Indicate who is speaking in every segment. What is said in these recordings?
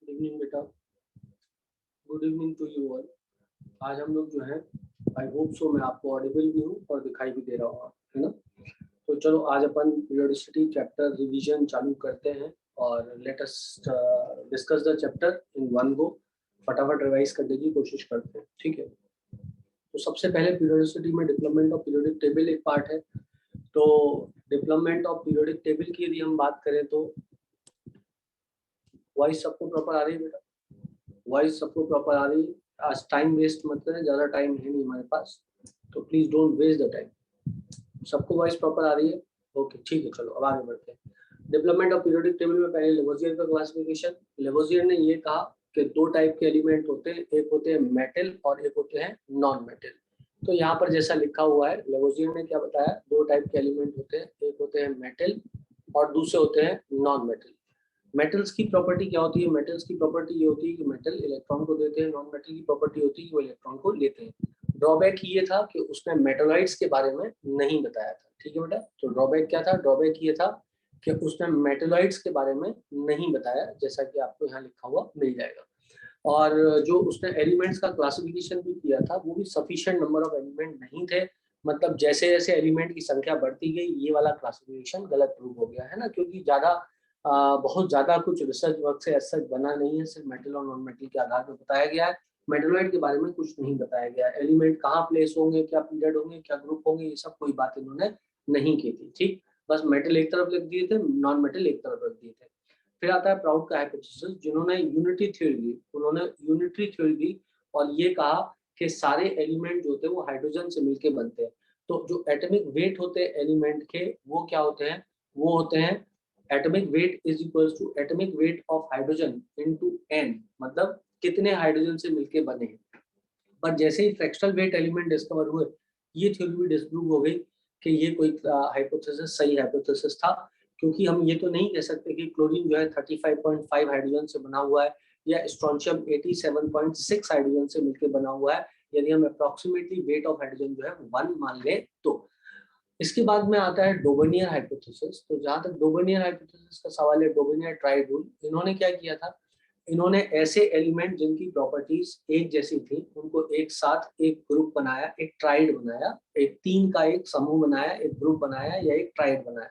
Speaker 1: Evening बेटा, good evening to you all. आज हम लोग जो है आई होप सो मैं आपको ऑडिबल भी हूँ और दिखाई भी दे रहा हूँ, है ना। तो चलो आज अपन पीरियोडिसिटी चैप्टर रिवीजन चालू करते हैं और let us discuss the chapter in one go. फटाफट रिवाइज करने की कोशिश करते हैं, ठीक है। तो सबसे पहले पीरियोडिसिटी में डेवलपमेंट ऑफ पीरियोडिक टेबल एक पार्ट है। तो डेवलपमेंट ऑफ पीरियोडिक टेबल की यदि हम बात करें तो वॉइस सबको प्रॉपर आ रही है बेटा? वॉइस सबको प्रॉपर आ रही है? आज टाइम वेस्ट मत करें, ज़्यादा टाइम है नहीं हमारे पास, तो please don't waste the time. सबको वॉइस प्रॉपर आ रही है? ओके, ठीक है। चलो अब आगे बढ़ते हैं। डेवलपमेंट ऑफ पीरियोडिक टेबल में पहले लेवोजियर का क्लासिफिकेशन। लेवोजियर ने ये कहा कि दो टाइप के एलिमेंट होते हैं, एक होते हैं मेटल और एक होते हैं नॉन मेटल। तो यहाँ पर जैसा लिखा हुआ है, लेवोजियर ने क्या बताया, दो टाइप के एलिमेंट होते हैं, एक होते हैं मेटल और दूसरे होते हैं नॉन मेटल। मेटल्स की प्रॉपर्टी क्या होती है? मेटल्स की प्रॉपर्टी ये होती है कि मेटल इलेक्ट्रॉन को देते हैं, नॉन मेटल की प्रॉपर्टी होती है कि वो इलेक्ट्रॉन को लेते हैं। ड्रॉबैक ये था कि उसने मेटोलाइट्स के बारे में नहीं बताया था, ठीक है बेटा। तो ड्रॉबैक क्या था? ड्रॉबैक ये था कि उसने मेटोलाइट्स के बारे में नहीं बताया, जैसा कि आपको यहाँ लिखा हुआ मिल जाएगा। और जो उसने एलिमेंट्स का क्लासिफिकेशन भी किया था वो भी सफिशिएंट नंबर ऑफ एलिमेंट नहीं थे। मतलब जैसे जैसे एलिमेंट की संख्या बढ़ती गई ये वाला क्लासिफिकेशन गलत प्रूव हो गया, है ना, क्योंकि बहुत ज्यादा कुछ रिसर्च वर्क से ऐसा बना नहीं है, सिर्फ मेटल और नॉन मेटल के आधार पर बताया गया है। मेटलोइड के बारे में कुछ नहीं बताया गया। एलिमेंट कहाँ प्लेस होंगे, क्या पीरियड होंगे, क्या ग्रुप होंगे, ये सब कोई बात इन्होंने नहीं की थी, ठीक। बस मेटल एक तरफ लिख दिए थे, नॉन मेटल एक तरफ रख दिए थे। फिर आता है प्राउड का हाइपोथेसिस, जिन्होंने यूनिटी थ्योरी दी। उन्होंने यूनिटरी थ्योरी दी और ये कहा कि सारे एलिमेंट जो होते हैं वो हाइड्रोजन से मिलके बनते हैं। तो जो एटॉमिक वेट होते हैं एलिमेंट के वो क्या होते हैं? वो होते हैं atomic weight is equals to atomic weight of hydrogen into N, मतलब कितने हाइड्रोजन से मिलके बने हैं। पर जैसे ही फ्रैक्शनल वेट एलिमेंट डिस्कवर हुए ये थ्योरी भी डिस्प्रूव हो गई कि ये कोई हाइपोथेसिस सही हाइपोथेसिस था, क्योंकि हम ये तो नहीं कह सकते कि क्लोरीन जो है 35.5 हाइड्रोजन से बना हुआ है या स्ट्रोंशियम 87.6 हाइड्रोजन से मिलकर बना हुआ है, यदि हम अप्रोक्सीमेटली वेट ऑफ हाइड्रोजन जो है 1 मान ले तो। इसके बाद में आता है डोबेनियर हाइपोथेसिस। तो जहां तक डोबेनियर हाइपोथेसिस का सवाल है, डोबेनियर ट्राइड रूल, इन्होंने क्या किया था, इन्होंने ऐसे एलिमेंट जिनकी प्रॉपर्टीज एक जैसी थी उनको एक साथ एक ग्रुप बनाया, एक ट्राइड बनाया, एक तीन का एक समूह बनाया, एक ग्रुप बनाया या एक ट्राइड बनाया।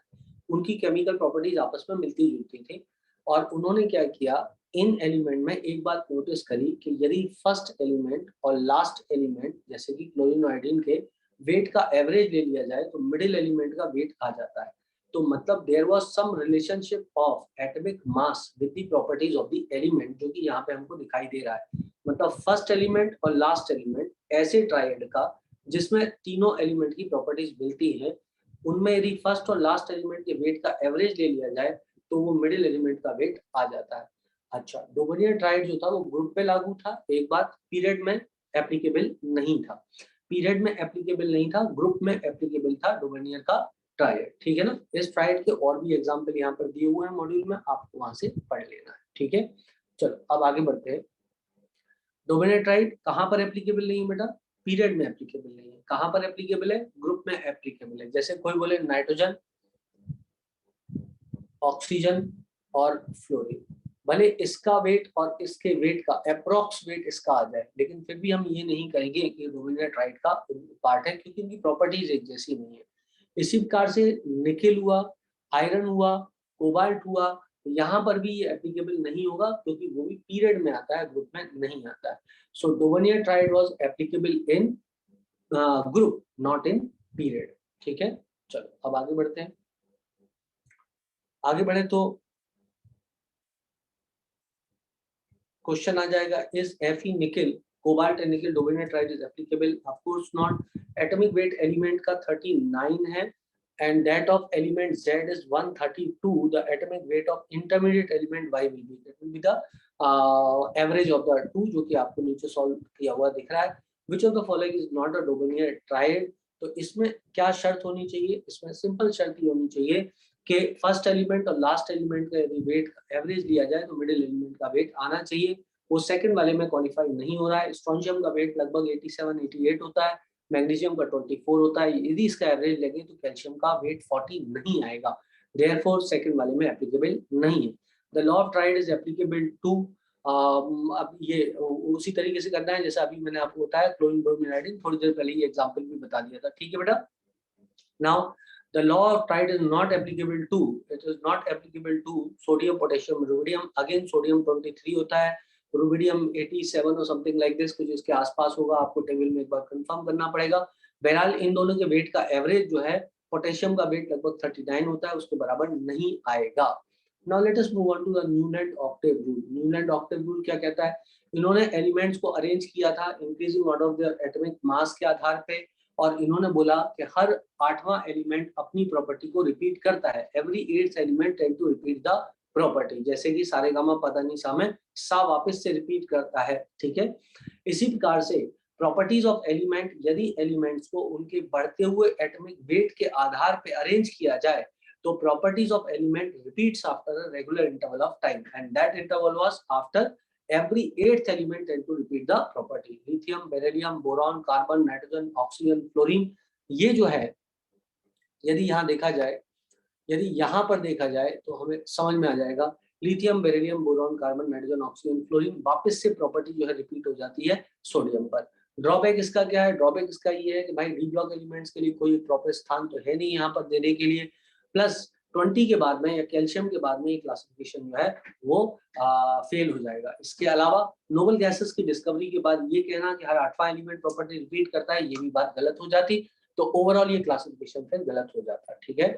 Speaker 1: उनकी केमिकल प्रॉपर्टीज आपस में मिलती जुलती थी। और उन्होंने क्या किया, इन एलिमेंट में एक बात नोटिस करी कि यदि फर्स्ट एलिमेंट और लास्ट एलिमेंट जैसे कि क्लोरीन और आयोडीन के वेट का एवरेज ले लिया जाए तो मिडिल एलिमेंट का वेट आ जाता है। तो मतलब there was some relationship of atomic mass with the properties of the element, जो कि यहाँ पे हमको दिखाई दे रहा है। मतलब फर्स्ट एलिमेंट और लास्ट एलिमेंट ऐसे ट्राइड का जिसमें तीनों एलिमेंट की प्रॉपर्टीज मिलती है, उनमें यदि फर्स्ट और लास्ट एलिमेंट के वेट का एवरेज ले लिया जाए तो वो मिडिल एलिमेंट का वेट आ जाता है। अच्छा, डोबेनियर ट्राइड जो था वो ग्रुप पे लागू था, एक बात, पीरियड में एप्लीकेबल नहीं था। पीरियड में एप्लीकेबल नहीं था, ग्रुप में एप्लीकेबल था डोबेनियर का ट्राइड, ठीक है ना। इस ट्राइड के और भी एग्जांपल यहाँ पर दिए हुए हैं मॉड्यूल में, आपको वहां से पढ़ लेना है, ठीक है। चलो अब आगे बढ़ते हैं। डोबेनियर ट्राइड कहाँ पर एप्लीकेबल नहीं है बेटा? पीरियड में एप्लीकेबल नहीं है। कहाँ पर एप्लीकेबल है? ग्रुप में एप्लीकेबल है। जैसे कोई बोले नाइट्रोजन, ऑक्सीजन और फ्लोरीन, भले इसका वेट और इसके वेट का अप्रोक्स वेट इसका आ जाए, लेकिन फिर भी हम ये नहीं कहेंगे कि डोबेनियर ट्राइड का पार्ट है, क्योंकि इनकी प्रॉपर्टीज एक जैसी नहीं है। इसी प्रकार से निकेल हुआ, आयरन हुआ, कोबाल्ट हुआ, यहाँ पर भी ये एप्लीकेबल नहीं होगा क्योंकि वो भी पीरियड में आता है, ग्रुप में नहीं आता है। So Dobereiner triad was applicable in group, not in period, ठीक है। चलो अब आगे बढ़ते हैं। आगे बढ़े तो क्वेश्चन आ जाएगा, is Fe nickel, cobalt and nickel Dobereiner triad is applicable? Of course not. Atomic weight element का 39 है and that of element Z is 132. The atomic weight of intermediate element Y will be, that will be the average of the two, जो कि आपको नीचे solve किया हुआ दिख रहा है। Which of the following is not a Dominier triad? तो इसमें क्या शर्त होनी चाहिए? इसमें सिंपल शर्त ही होनी चाहिए कि फर्स्ट एलिमेंट और लास्ट एलिमेंट का यदि वेट एवरेज लिया जाए तो मिडिल एलिमेंट का वेट आना चाहिए। वो सेकंड वाले में क्वालिफाई नहीं हो रहा है। स्ट्रोंशियम का वेट लगभग 87-88 होता है, मैग्नीशियम का 24 होता है। यदि इसका एवरेज लगे तो कैल्शियम का वेट 40 नहीं आएगा, देयरफॉर सेकंड वाले में एप्लीकेबल नहीं है। The law of triad is applicable to अब ये उसी तरीके से करना है जैसे अभी मैंने आपको बताया क्लोरीन ब्रोमीन आयोडीन, थोड़ी देर पहले ये एग्जांपल भी बता दिया था, ठीक है बेटा। Now the law of tide is not applicable to, it is not applicable to sodium potassium rubidium, again sodium 23 होता है, rubidium 87 और something like this, कुछ इसके आसपास होगा, आपको टेबल में एक बार कंफर्म करना पड़ेगा। बहरहाल इन दोनों के वेट का एवरेज जो है, पोटेशियम का वेट लगभग 39 होता है, उसके बराबर नहीं आएगा। Now let us move on to the Newland octave rule. Newland octave rule क्या कहता है? इन्होंने एलिमेंट्स को अरेंज किया था increasing order of their atomic mass के आधार पे, और इन्होंने बोला कि हर 8वां एलिमेंट अपनी प्रॉपर्टी को रिपीट करता है, every 8th element tend to repeat the property, जैसे कि सारे गामा पदा नी सा में सा वापस से रिपीट करता है, ठीक है। इसी प्रकार से प्रॉपर्टीज ऑफ एलिमेंट, यदि एलिमेंट्स को उनके बढ़ते हुए एटॉमिक वेट के आधार पे अरेंज किया जाए तो properties of element repeats after a regular interval of time, and that interval was after every 8th element tend to repeat the property. Lithium, beryllium, boron, carbon, nitrogen, oxygen, fluorine, ये जो है यदि यहाँ देखा जाए, यदि यहाँ पर देखा जाए तो हमें समझ में आ जाएगा, lithium, beryllium, boron, carbon, nitrogen, oxygen, fluorine, वापस से प्रॉपर्टी जो है रिपीट हो जाती है सोडियम पर। ड्रॉबैक इसका क्या है? ड्रॉबैक इसका ये है कि भाई डी ब्लॉक एलिमेंट्स के लिए कोई प्रॉपर स्थान तो है नहीं यहाँ पर देने के लिए, प्लस 20 के बाद में या कैल्शियम के बाद में ये क्लासिफिकेशन जो है वो फेल हो जाएगा। इसके अलावा नोबल गैसेस की डिस्कवरी के बाद ये कहना कि हर 8वां एलिमेंट प्रॉपर्टी रिपीट करता है, ये भी बात गलत हो जाती, तो ओवरऑल ये क्लासिफिकेशन फिर गलत हो जाता है, ठीक है।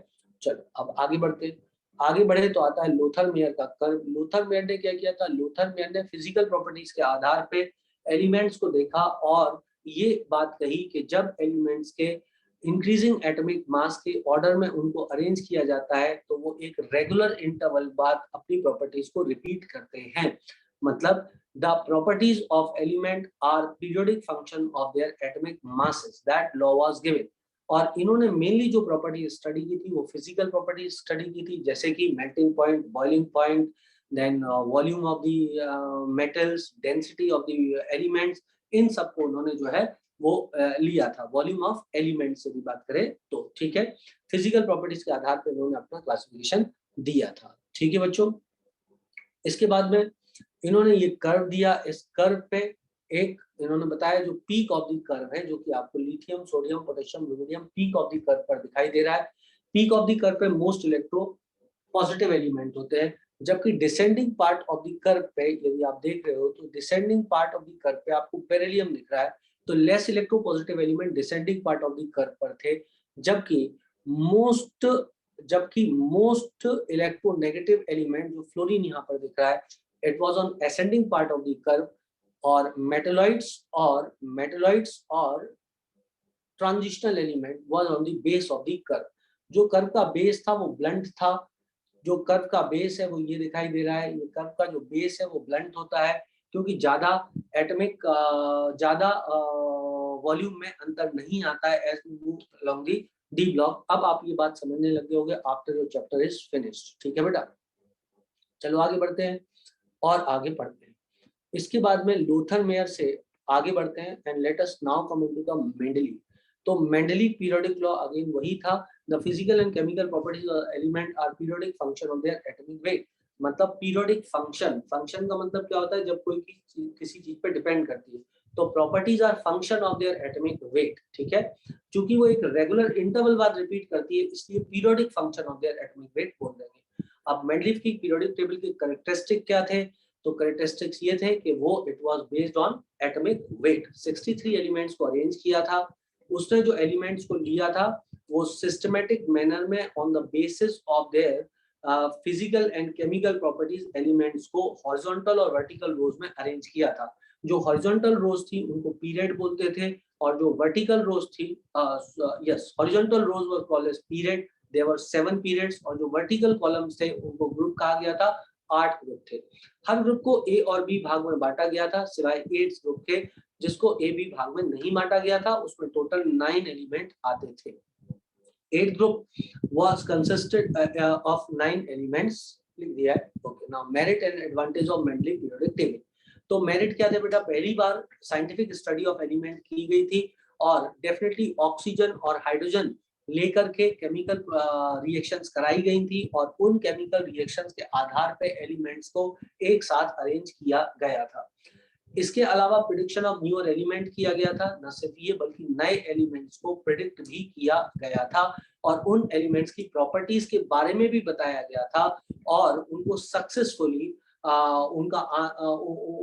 Speaker 1: चलो अब आगे बढ़ते, आगे बढ़े तो आता है लोथर मेयर का कर्व। लोथर मेयर ने क्या किया था? लोथर मेयर ने फिजिकल प्रॉपर्टीज के आधार पे एलिमेंट्स को देखा और ये बात कही कि जब एलिमेंट्स के इंक्रीजिंग एटॉमिक मास के ऑर्डर में उनको अरेंज किया जाता है तो वो एक रेगुलर इंटरवल बाद अपनी प्रॉपर्टीज को रिपीट करते हैं। मतलब the properties of element are periodic function of their atomic masses, that law was given। और इन्होंने मेनली जो प्रॉपर्टी स्टडी की थी वो फिजिकल प्रॉपर्टी स्टडी की थी, जैसे कि melting point, boiling point, then volume of the metals, density of the elements, इन सबको उन्होंने जो है वो लिया था। वॉल्यूम ऑफ एलिमेंट से भी बात करें तो, ठीक है, फिजिकल प्रॉपर्टीज के आधार पर उन्होंने अपना क्लासिफिकेशन दिया था, ठीक है बच्चों। इसके बाद में इन्होंने ये कर्व दिया, इस कर्व पे एक इन्होंने बताया जो पीक ऑफ द कर्व है, जो कि आपको lithium, sodium, potassium, rubidium peak of the curve पर दिखाई दे रहा है। पीक ऑफ द कर्व पे मोस्ट इलेक्ट्रो पॉजिटिव एलिमेंट होते हैं, जबकि descending part of the curve पे यदि आप देख रहे हो तो descending part of the curve पे आपको बेरिलियम दिख रहा है, तो less electro positive element descending part of the curve पर थे, जबकि मोस्ट इलेक्ट्रो नेगेटिव एलिमेंट जो फ्लोरीन यहाँ पर दिख रहा है, it was on ascending part of the curve, और metalloids और transitional element was on the base of the curve। जो कर्व का बेस था वो ब्लंट था, जो कर्व का बेस है वो ये दिखाई दे रहा है, ये कर्व का जो बेस है वो ब्लंट होता है क्योंकि ज्यादा एटॉमिक वॉल्यूम में अंतर नहीं आता है as we move along the d block. अब आप ये बात समझने लगे होंगे after your chapter is finished, ठीक है बेटा। चलो आगे बढ़ते हैं और आगे पढ़ते हैं। इसके बाद में लोथर मेयर से आगे बढ़ते हैं and let us now come into the Mendeleev. तो मेंडली पीरियोडिक लॉ अगेन वही था, the physical and chemical properties of element are periodic function of their atomic weight. मतलब पीरियोडिक फंक्शन, फंक्शन का मतलब क्या होता है? जब कोई किसी चीज पे डिपेंड करती है, तो properties are function of their atomic weight, ठीक है। क्योंकि वो एक रेगुलर इंटरवल बाद रिपीट करती है, इसलिए periodic function of their atomic wait बोल देंगे। अब मेंडलीव की पीरियोडिक टेबल के कैरेक्टरिस्टिक क्या थे? तो कैरेक्टरिस्टिक्स ये थे कि वो it was based on atomic weight. 63 elements को अरेंज किया था, उसने जो एलिमेंट्स को लिया था वो सिस्टमैटिक मैनर में on the basis of their physical and chemical properties elements को हॉरिजॉन्टल और वर्टिकल रोज में अरेंज किया था। जो हॉरिजॉन्टल रोज थी उनको पीरियड बोलते थे, और जो वर्टिकल रोज थी, yes, horizontal rows were called as period, there were 7 periods, और जो वर्टिकल कॉलम्स थे उनको ग्रुप कहा गया था, 8 ग्रुप थे। हर ग्रुप को ए और बी भाग में बांटा गया था, सिवाय 8 ग्रुप के जिसको ए बी भाग में नहीं बांटा गया था, उसमें टोटल 9 एलिमेंट आते थे। 8 group was consisted of 9 elements, लिख दिया है। Okay, now merit and advantage of Mendeley periodic table. तो मेरिट क्या थे बेटा? पहली बार साइंटिफिक स्टडी ऑफ एलिमेंट की गई थी, और डेफिनेटली ऑक्सीजन और हाइड्रोजन लेकर के केमिकल रिएक्शंस कराई गई थी और उन केमिकल रिएक्शंस के आधार पे एलिमेंट्स को एक साथ अरेंज किया गया था। इसके अलावा प्रिडिक्शन ऑफ न्यूअर एलिमेंट किया गया था। न सिर्फ ये बल्कि नए एलिमेंट्स को प्रिडिक्ट भी किया गया था और उन एलिमेंट्स की प्रॉपर्टीज के बारे में भी बताया गया था और उनको सक्सेसफुली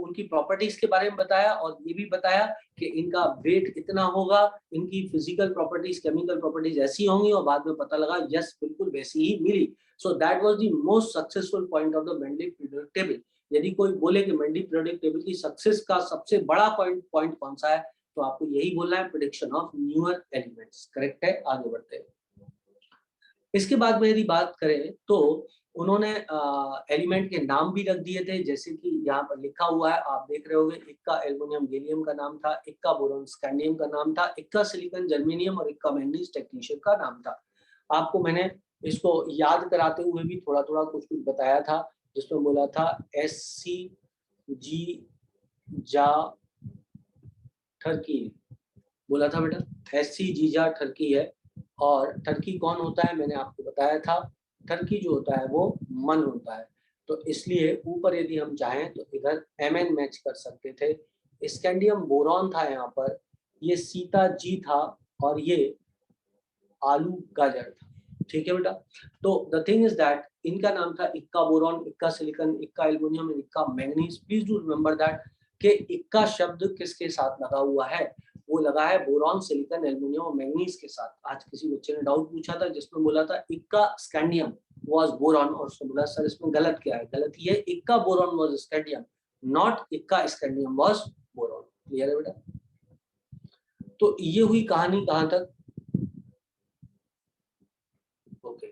Speaker 1: उनकी प्रॉपर्टीज के बारे में बताया और ये भी बताया कि इनका वेट इतना होगा, इनकी फिजिकल प्रॉपर्टीज, केमिकल प्रॉपर्टीज ऐसी होंगी और बाद में पता लगा यस बिल्कुल वैसी ही मिली। So that was the most successful point of the Mendeleev periodic table. यदि कोई बोले कि मेंडलीव पीरियोडिक टेबल की सक्सेस का सबसे बड़ा पॉइंट कौन सा है, तो आपको यही बोलना है, prediction of newer elements. Correct है, आगे बढ़ते हैं। इसके बाद में यदि बात करें तो उन्होंने एलिमेंट के नाम भी रख दिए थे, जैसे कि यहाँ पर लिखा हुआ है, आप देख रहे होंगे, इक्का एल्युमिनियम गैलियम का नाम था, इक्का बोरॉन स्कैंडियम का नाम था, इक्का सिलिकॉन जर्मेनियम और इक्का मैंगनीज टेक्नीशियम का नाम था। आपको मैंने इसको याद कराते हुए भी थोड़ा थोड़ा कुछ कुछ बताया था, जिसमें बोला था SCG जा टर्की, बोला था बेटा SCG जा टर्की है। और टर्की कौन होता है मैंने आपको बताया था, टर्की जो होता है वो मन होता है। तो इसलिए ऊपर यदि हम चाहें तो इधर Mn मैच कर सकते थे। स्कैंडियम बोरॉन था यहाँ पर, ये सीता जी था और ये आलू गाजर था। ठीक है बेटा। तो द थिंग इज दैट इनका नाम था इक्का बोरॉन, इक्का सिलिकॉन, इक्का एल्युमिनियम, इक्का manganese. Please do remember that कि इक्का शब्द किसके साथ लगा हुआ है, वो लगा है बोरॉन, सिलिकॉन, एल्युमिनियम और मैंगनीज के साथ। आज किसी बच्चे ने डाउट पूछा था जिसमें बोला था इक्का स्कैंडियम वाज बोरॉन और उसने बोला सर इसमें गलत क्या है, गलत ये इक्का बोरॉन वाज स्कैंडियम, नॉट इक्का स्कैंडियम वाज बोरॉन। क्लियर है बेटा। तो ये हुई कहानी कहां तक, ओके।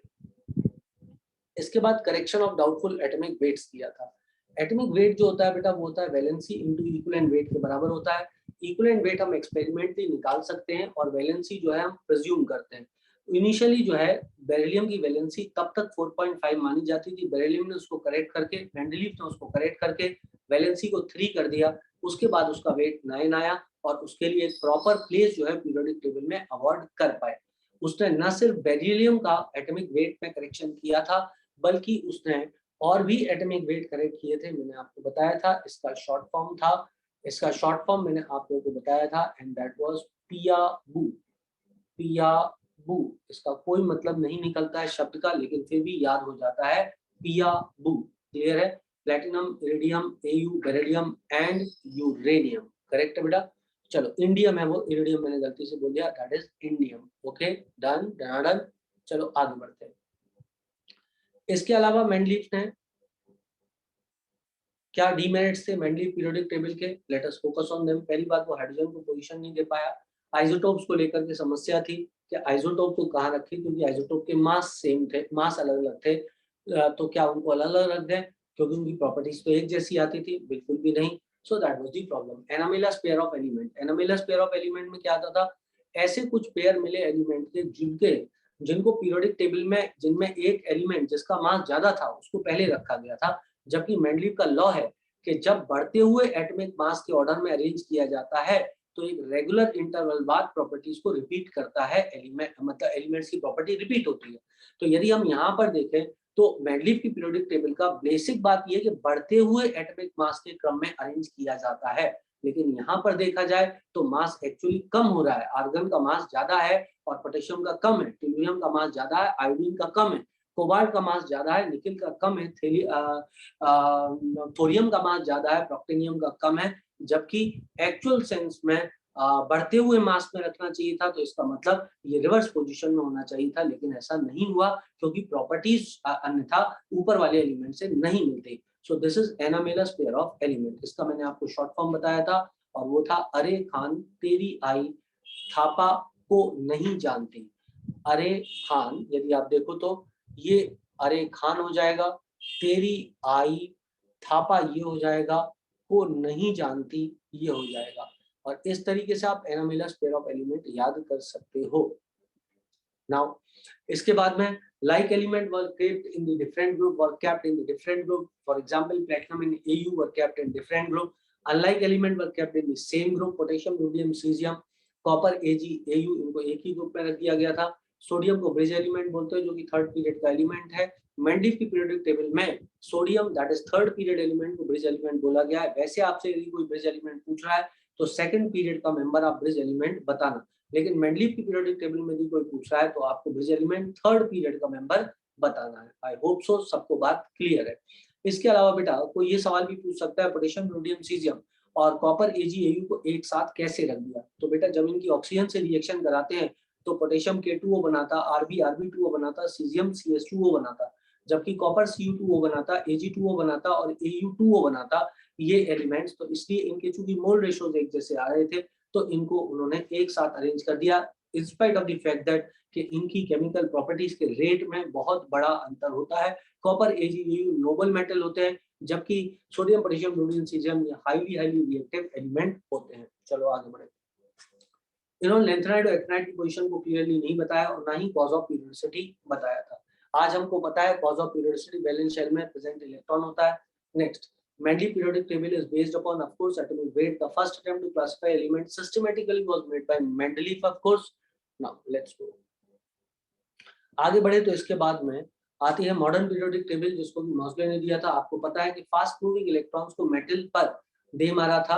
Speaker 1: इसके बाद correction of doubtful atomic weights किया था। एटॉमिक वेट जो होता है बेटा वो होता है वैलेंसी इनटू इक्विवेलेंट वेट के बराबर होता है। इक्विवेलेंट वेट हम एक्सपेरिमेंटली निकाल सकते हैं और वैलेंसी जो है हम प्रिज्यूम करते हैं। इनिशियली जो है बेरिलियम की वैलेंसी तब तक 4.5 मानी जाती थी। बेरिलियम ने उसको करेक्ट करके, मेंडलीव ने उसको करेक्ट करके वैलेंसी को 3 कर दिया। उसके बाद उसका वेट 9 आया और उसके लिए एक प्रॉपर प्लेस जो है पीरियोडिक टेबल में अवॉर्ड कर पाए। उसने न सिर्फ बेरिलियम का एटॉमिक वेट में करेक्शन किया था बल्कि उसने और भी एटॉमिक वेट करेक्ट किए थे। मैंने आपको बताया था, इसका शॉर्ट फॉर्म था, इसका शॉर्ट फॉर्म मैंने आप लोगों को बताया था एंड दैट वाज पियाबू। पियाबू, इसका कोई मतलब नहीं निकलता है शब्द का, लेकिन फिर भी याद हो जाता है पियाबू। क्लियर है। Platinum, iridium, Au, beryllium and uranium. Correct है बेटा। चलो इंडियम है वो, इरिडियम मैंने गलती से बोल दिया, that is indium. Okay, done done. चलो आगे बढ़ते हैं। इसके अलावा मेंडलीव ने क्या डीमेरिट्स थे मेंडलीव पीरियोडिक टेबल के, let us focus on them. पहली बात, वो हाइड्रोजन को पोजीशन नहीं दे पाया। आइसोटोप्स को लेकर के समस्या थी कि आइसोटोप को कहाँ रखें, क्योंकि आइसोटोप के मास सेम थे, मास अलग अलग थे। तो क्या उनको अलग अलग रख दें, क्योंकि उनकी प्रॉपर्टीज तो एक जैसी आती थी, बिल्कुल भी नहीं। So that was the problem. Anomalous pair of element, anomalous pair of element में क्या आता था, ऐसे कुछ पेयर मिले एलिमेंट के जिनको पीरियोडिक टेबल में, जिनमें एक एलिमेंट जिसका मास ज्यादा था उसको पहले रखा गया था। जबकि मेंडलीव का लॉ है कि जब बढ़ते हुए एटॉमिक मास के ऑर्डर में अरेंज किया जाता है तो एक रेगुलर इंटरवल बाद प्रॉपर्टीज को रिपीट करता है एलिमेंट, मतलब एलिमेंट्स की प्रॉपर्टी रिपीट होती है। तो यदि हम यहाँ पर देखें तो मेंडलीव की पीरियोडिक टेबल का बेसिक बात यह है कि बढ़ते हुए एटॉमिक मास के क्रम में अरेंज किया जाता है। लेकिन यहाँ पर देखा जाए तो मास एक्चुअली कम हो रहा है। आर्गन का मास ज्यादा है और पोटेशियम का कम है, टेलुरियम का मास ज्यादा है, आयोडीन का कम है, कोबाल्ट का मास ज्यादा है, निकिल का कम है, थोरियम का मास ज्यादा है, प्रोक्टेनियम का कम है। जबकि एक्चुअल सेंस में बढ़ते हुए मास में रखना चाहिए था, तो इसका मतलब ये रिवर्स पोजीशन में होना चाहिए था, लेकिन ऐसा नहीं हुआ क्योंकि प्रॉपर्टीज अन्यथा ऊपर वाले एलिमेंट से नहीं मिलते। So this is anomalous pair of element. इसका मैंने आपको शॉर्ट फॉर्म बताया था और वो था अरे खान तेरी आई थापा को नहीं जानती। अरे खान, यदि आप देखो तो ये अरे खान हो जाएगा, तेरी आई थापा ये हो जाएगा, को नहीं जानती ये हो जाएगा। और इस तरीके से आप एनामेलस पेयर ऑफ एलिमेंट याद कर सकते हो। नाउ इसके बाद में like element were kept in the different group, were kept in the different group. For example, platinum and Au were kept in different group. Unlike element were kept in the same group. Potassium, rhodium, cesium, copper, Ag, Au इनको एक ही group में रख दिया गया था। Sodium को bridge element बोलते हैं जो कि थर्ड पीरियड का एलिमेंट है। मेंडलीफ की पीरियोडिक टेबल में sodium that is third period element को ब्रिज एलिमेंट बोला गया है। वैसे आपसे यदि कोई ब्रिज एलिमेंट पूछ रहा है तो सेकंड पीरियड का मेंबर आप ब्रिज एलिमेंट बताना, लेकिन मेंडलीफ की पीरियोडिक टेबल में यदि कोई पूछ रहा है तो आपको ब्रिज एलिमेंट थर्ड पीरियड का मेंबर बताना है। आई होप सो सबको बात क्लियर है। इसके अलावा बेटा कोई ये सवाल भी पूछ सकता है पोटेशियम, रोडियम, सीजियम और कॉपर AgAu को एक साथ कैसे रख दिया। तो बेटा जब इनकी ऑक्सीजन से रिएक्शन कराते हैं तो पोटेशियम K2O बनाता, Rb2O बनाता, सीजियम CH2O बनाता, जबकि कॉपर Cu2O बनाता, Ag2O बनाता और Au2O बनाता ये एलिमेंट्स। तो इसलिए इनके चूंकि मोल रेशियोज एक जैसे आ रहे थे तो इनको उन्होंने एक साथ अरेंज कर दिया, in spite of the fact that कि इनकी केमिकल प्रॉपर्टीज के रेट में बहुत बड़ा अंतर होता है। कॉपर AgAu नोबल मेटल होते हैं, जबकि सोडियम, पोटेशियम, रोडियम, सीजियम ये हाईली रिएक्टिव एलिमेंट होते हैं। चलो आगे बढ़े। इन्होंने लेंथेनाइड और एक्टिनाइड की पोजीशन को क्लियरली नहीं बताया और ना ही कॉज ऑफ पीरियोडिसिटी बताया था। आज हमको पता है cause of periodicity valence shell में प्रेजेंट इलेक्ट्रॉन होता है। Next, Mendeleev periodic table is based upon, of course, atomic weight. The first attempt to classify elements systematically was made by Mendeleev, of course. Now let's go. आगे बढ़े तो इसके बाद में आती है मॉडर्न पीरियोडिक टेबल जिसको भी मॉसले ने दिया था। आपको पता है कि फास्ट मूविंग इलेक्ट्रॉन्स को मेटल पर दे मारा था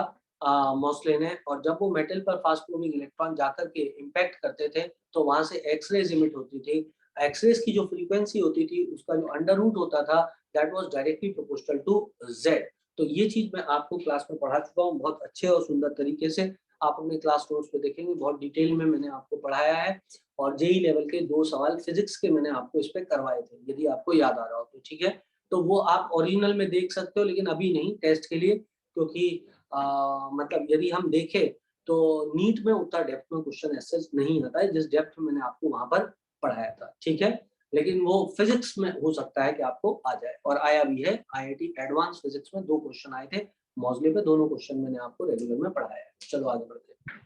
Speaker 1: मॉसले ने, और जब वो मेटल पर फास्ट मूविंग इलेक्ट्रॉन जाकर के इम्पैक्ट करते थे तो वहां से एक्सरेज इमिट होती थी। एक्सरेज की जो फ्रीक्वेंसी होती थी उसका जो अंडर रूट होता था that was directly proportional to Z. तो ये चीज मैं आपको क्लास में पढ़ा चुका हूँ बहुत अच्छे और सुंदर तरीके से। आप अपने क्लास नोट्स पे देखेंगे बहुत डिटेल में मैंने आपको पढ़ाया है, और जेई लेवल के 2 सवाल फिजिक्स के मैंने आपको इस पे करवाए थे, यदि आपको याद आ रहा हो तो ठीक है। तो वो आप ओरिजिनल में देख सकते हो, लेकिन अभी नहीं, टेस्ट के लिए, क्योंकि मतलब यदि हम देखें तो नीट में उतना डेप्थ में क्वेश्चन ऐसे नहीं आता है जिस डेप्थ में मैंने आपको वहां पर पढ़ाया था, ठीक है। लेकिन वो फिजिक्स में हो सकता है कि आपको आ जाए, और आया भी है। IIT एडवांस फिजिक्स में 2 क्वेश्चन आए थे मौजले पे, दोनों क्वेश्चन मैंने आपको रेगुलर में पढ़ाया है। चलो आगे बढ़ते हैं।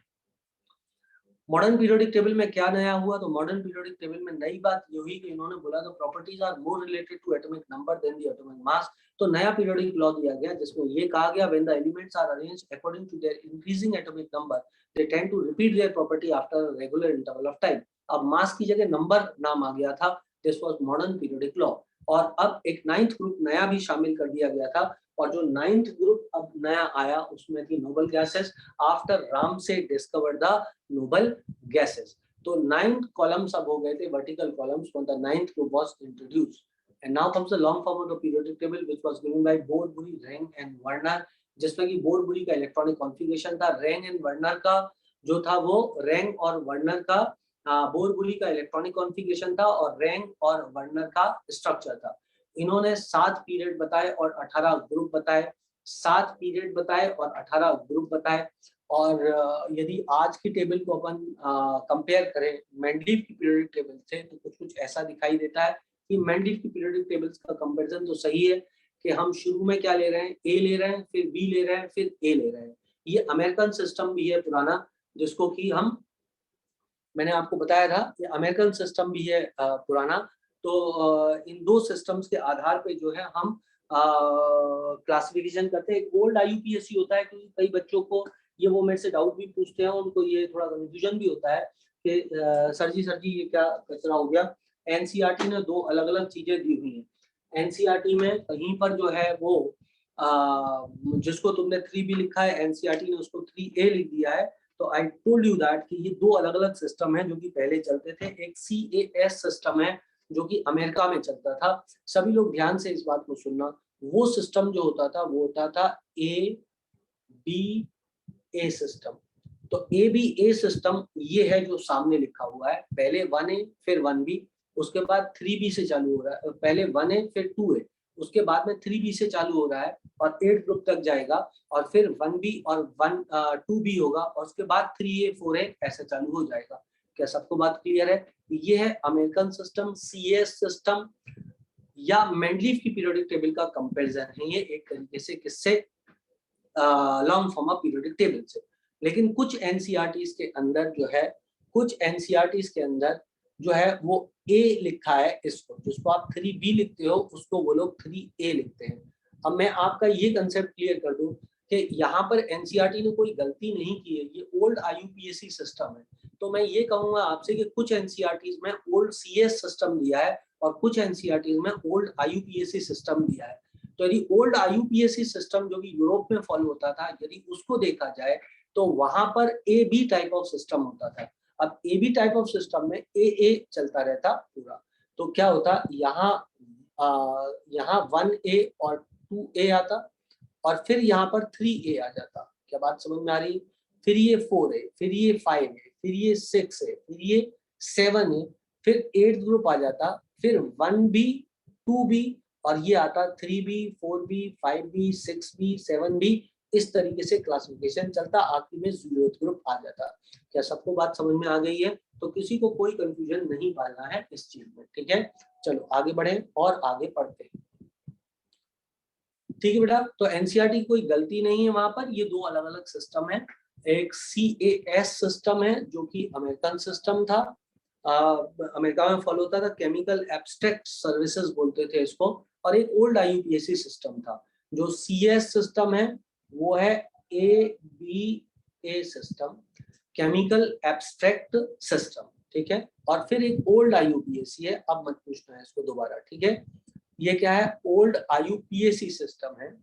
Speaker 1: मॉडर्न पीरियोडिक टेबल में क्या नया हुआ, तो मॉडर्न पीरियोडिक टेबल में नई बात ये हुई कि इन्होंने बोला the properties are more related to atomic number than the atomic mass. तो नया पीरियोडिक लॉ दिया गया जिसमें ये कहा गया when the elements are arranged according to their increasing atomic number they tend to repeat their property after a regular interval of time. अब mass की जगह नंबर नाम आ गया था, this was modern periodic law. और अब एक 9th ग्रुप नया भी शामिल कर दिया गया था, और जो 9th ग्रुप अब नया आया उसमें थी noble gases after Ramsay discovered the noble gases. तो 9th कॉलम्स अब हो गए थे vertical columns when the 9th group was introduced. And now comes the long form of the periodic table which was given by Bohr-Bury, Reng and Werner, जिसमें कि बोर-बुरी का electronic configuration था, रेंग एंड वर्नर का जो था वो रेंग और वर्नर का बोर-बुरी का इलेक्ट्रॉनिक कॉन्फ़िगरेशन था, और रेंग और वर्नर का स्ट्रक्चर था। इन्होंने 7 पीरियड बताए और 18 ग्रुप बताए, 7 पीरियड बताए और 18 ग्रुप बताए। और यदि आज की टेबल को अपन कंपेयर करें मेंडलीव की पीरियोडिक टेबल से तो कुछ कुछ ऐसा दिखाई देता है कि मेंडलीव की पीरियोडिक टेबल्स का कंपैरिजन तो सही है कि हम शुरू में क्या ले रहे हैं, ए ले रहे हैं, फिर बी ले रहे हैं, फिर ए ले रहे हैं। ये अमेरिकन सिस्टम भी है पुराना, जिसको कि हम, मैंने आपको बताया था कि अमेरिकन सिस्टम भी है पुराना। तो इन 2 सिस्टम्स के आधार पे जो है हम क्लासिफिकेशन करते हैं। एक ओल्ड IUPAC होता है, क्योंकि कई बच्चों को ये वो मेरे से डाउट भी पूछते हैं, उनको ये थोड़ा कंफ्यूजन भी होता है कि सर जी ये क्या कचरा हो गया। NCERT ने 2 अलग-अलग चीजें दी हुई हैं। NCERT में कहीं पर जो है वो जिसको तुमने 3B लिखा है, NCERT ने उसको 3A लिख दिया है। तो आई टोल्ड यू दैट कि ये 2 अलग-अलग सिस्टम है जो कि पहले चलते थे। एक CAS सिस्टम है जो कि अमेरिका में चलता था। सभी लोग ध्यान से इस बात को सुनना, वो सिस्टम जो होता था वो होता था ABA सिस्टम। तो ABA सिस्टम ये है जो सामने लिखा हुआ है, पहले 1A फिर 1B, उसके बाद 3B से चालू हो रहा है, पहले 1A फिर 2A, उसके बाद में 3B से चालू हो रहा है और 8 ग्रुप तक जाएगा, और फिर 1B और 2B होगा, और उसके बाद 3A 4A ऐसे चालू हो जाएगा। क्या सबको बात क्लियर है? ये है अमेरिकन सिस्टम, CAS सिस्टम या मेंडलीव की पीरियोडिक टेबल का कंपैरिजन है ये एक तरीके से किससे, long form of periodic table से। लेकिन कुछ NCERTs के अंदर जो है, कुछ NCERTs के अंदर जो है वो A लिखा है, इसको जिसको आप 3B लिखते हो उसको वो लोग 3A लिखते हैं। अब मैं आपका ये कंसेप्ट क्लियर कर दूं कि यहाँ पर NCERT ने कोई गलती नहीं की है, ये ओल्ड IUPAC सिस्टम है। तो मैं ये कहूंगा आपसे कि कुछ एनसीईआरटीज में ओल्ड सीएस सिस्टम दिया है और कुछ एनसीईआरटीज में ओल्ड आईयूपीएसी सिस्टम दिया है। तो यदि ओल्ड आईयूपीएसी सिस्टम जो कि यूरोप में फॉलो होता था, यदि उसको देखा जाए तो वहां पर A B type of system होता था। अब A B type of system में ए चलता रहता पूरा। तो क्या होता, यहाँ यहाँ 1A और 2A आता और फिर यहाँ पर 3A आ जाता। क्या बात समझ में आ रही? फिर ये 4A, फिर ये 5A, फिर ये 6A, फिर ये 7A, फिर 8th ग्रुप आ जाता, फिर 1B, 2B और ये आता 3B, 4B, 5B, 6B, 7B। इस तरीके से क्लासिफिकेशन चलता, आखिर में 0th ग्रुप आ जाता। क्या सबको बात समझ में आ गई है? तो किसी को कोई कंफ्यूजन नहीं पालना है इस चीज में, ठीक है? चलो आगे बढ़े और आगे पढ़ते हैं। ठीक है बेटा, तो एनसीईआरटी की कोई गलती नहीं है वहां पर, ये दो अलग अलग सिस्टम है। एक CAS सिस्टम है जो कि अमेरिकन सिस्टम था, अमेरिका में फॉलो होता था, केमिकल एब्स्ट्रैक्ट सर्विसेज बोलते थे इसको। और एक ओल्ड आईयूपीएसी सिस्टम था। जो CS सिस्टम है वो है ABA system, chemical abstract system, ठीक है? और फिर एक ओल्ड आईयूपीएसी है, अब मत पूछना है इसको दोबारा, ठीक है? ये क्या है? ओल्ड आईयूपीएसी सिस्टम है,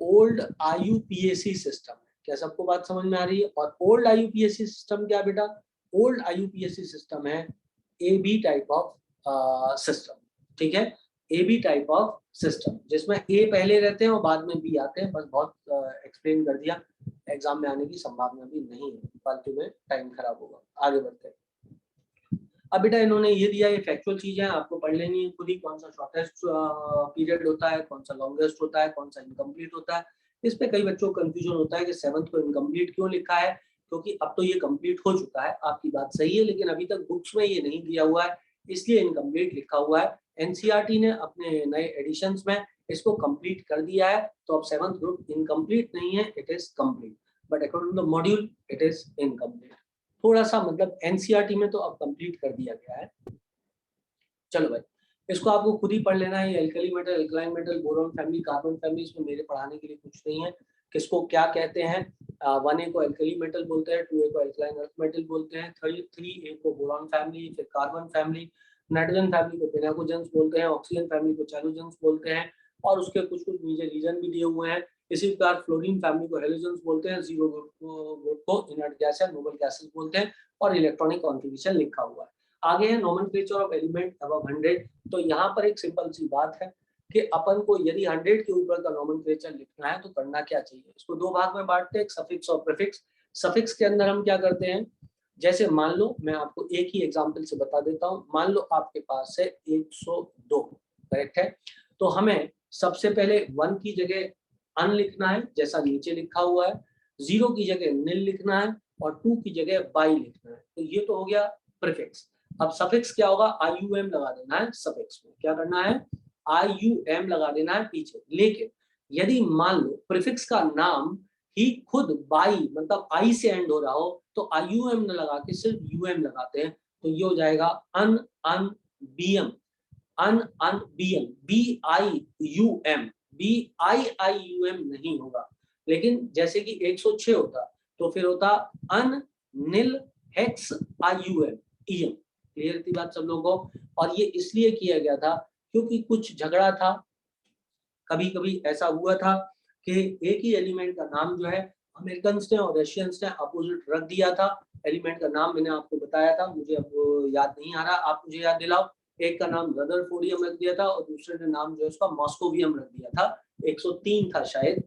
Speaker 1: ओल्ड आईयूपीएसी सिस्टम है। क्या सबको बात समझ में आ रही है? और ओल्ड आईयूपीएसी सिस्टम क्या बेटा? ओल्ड आईयूपीएसी सिस्टम है AB टाइप ऑफ सिस्टम, ठीक है? AB टाइप ऑफ सिस्टम जिसमें A पहले रहते हैं और बाद में B आते हैं। बस बहुत एक्सप्लेन कर दिया, एग्जाम में आने की संभावना भी नहीं है, फालतू में टाइम खराब होगा। आगे बढ़ते हैं। अब बेटा इन्होंने ये दिया, ये फैक्चुअल चीज है, आपको पढ़ लेनी है खुद ही, कौन सा शॉर्टेस्ट पीरियड होता है, कौन सा लॉन्गेस्ट होता है, कौन सा इनकम्प्लीट होता है। इस पे कई बच्चों को कंफ्यूजन होता है कि 7th को इनकम्प्लीट क्यों लिखा है, क्योंकि अब तो ये कंप्लीट हो चुका है। आपकी बात सही है, लेकिन अभी तक बुक्स में ये नहीं दिया हुआ है, इसलिए इनकम्प्लीट लिखा हुआ है। एनसीईआरटी ने अपने नए एडिशंस में इसको कंप्लीट कर दिया है, तो अब 7th ग्रुप इनकम्प्लीट नहीं है, it is complete, but according to the module it is incomplete. थोड़ा सा मतलब एनसीईआरटी में तो अब कंप्लीट कर दिया गया है। चलो भाई, इसको आपको खुद ही पढ़ लेना है। Alkali metal, alkaline metal, boron family, carbon family, इसमें मेरे पढ़ाने के लिए कुछ नहीं है। किसको क्या कहते हैं? 1A को एल्कली मेटल बोलते हैं, 2A को एल्कलाइन अर्थ मेटल बोलते हैं, 3A को बोरॉन फैमिली, फिर कार्बन फैमिली, नाइट्रोजन फैमिली को पिनाकोजेंस बोलते हैं, ऑक्सीजन फैमिली को चैलोजेंस बोलते हैं, और उसके कुछ कुछ नीचे रीजन भी दिए हुए हैं। इसी प्रकार फ्लोरीन फैमिली को हेलोजेंस बोलते हैं, जीरो ग्रुप को इनर्ट गैस है, नोबल गैसेस बोलते हैं, और इलेक्ट्रॉनिक कॉन्फ़िगरेशन लिखा हुआ है। आगे है नोमेनक्लेचर ऑफ एलिमेंट अबव 100। तो यहाँ पर एक सिंपल सी बात है कि अपन को यदि 100 के ऊपर का नोमेनक्लेचर लिखना है तो करना क्या चाहिए। इसको दो भाग में बांटते हैं, सफिक्स और प्रीफिक्स। सफिक्स के अंदर हम क्या करते हैं, जैसे मान लो, मैं आपको एक ही एग्जांपल से बता देता हूँ। मान लो आपके पास है 102, करेक्ट है? तो हमें सबसे पहले 1 की जगह अन लिखना है, जैसा नीचे लिखा हुआ है, 0 की जगह नील लिखना है, और 2 की जगह बाई लिखना है। तो ये तो हो गया प्रीफिक्स। अब सफिक्स क्या होगा? IUM लगा देना है सफिक्स में। क्या करना है? IUM लगा देना है पीछे। लेकिन यदि मान लो प्रीफिक्स का नाम ही खुद बाई मतलब आई से एंड हो रहा हो, तो IUM न लगा के सिर्फ UM लगाते हैं, तो ये हो जाएगा अन अन BM, अन अन BM, BIUM, BIIUM नहीं होगा। लेकिन जैसे कि 106 होता तो फिर होता अन निल हेक्स IUM EM। क्लियर थी बात सब लोगों को? और ये इसलिए किया गया था क्योंकि कुछ झगड़ा था, कभी कभी ऐसा हुआ था कि एक ही एलिमेंट का नाम जो है अमेरिकन ने और रशियंस ने अपोजिट रख दिया था। एलिमेंट का नाम मैंने आपको बताया था, मुझे अब याद नहीं आ रहा, आप मुझे याद दिलाओ। एक का नाम रदरफोर्डियम रख दिया था और दूसरे ने नाम जो है उसका मॉस्कोवियम रख दिया था। 103 था शायद,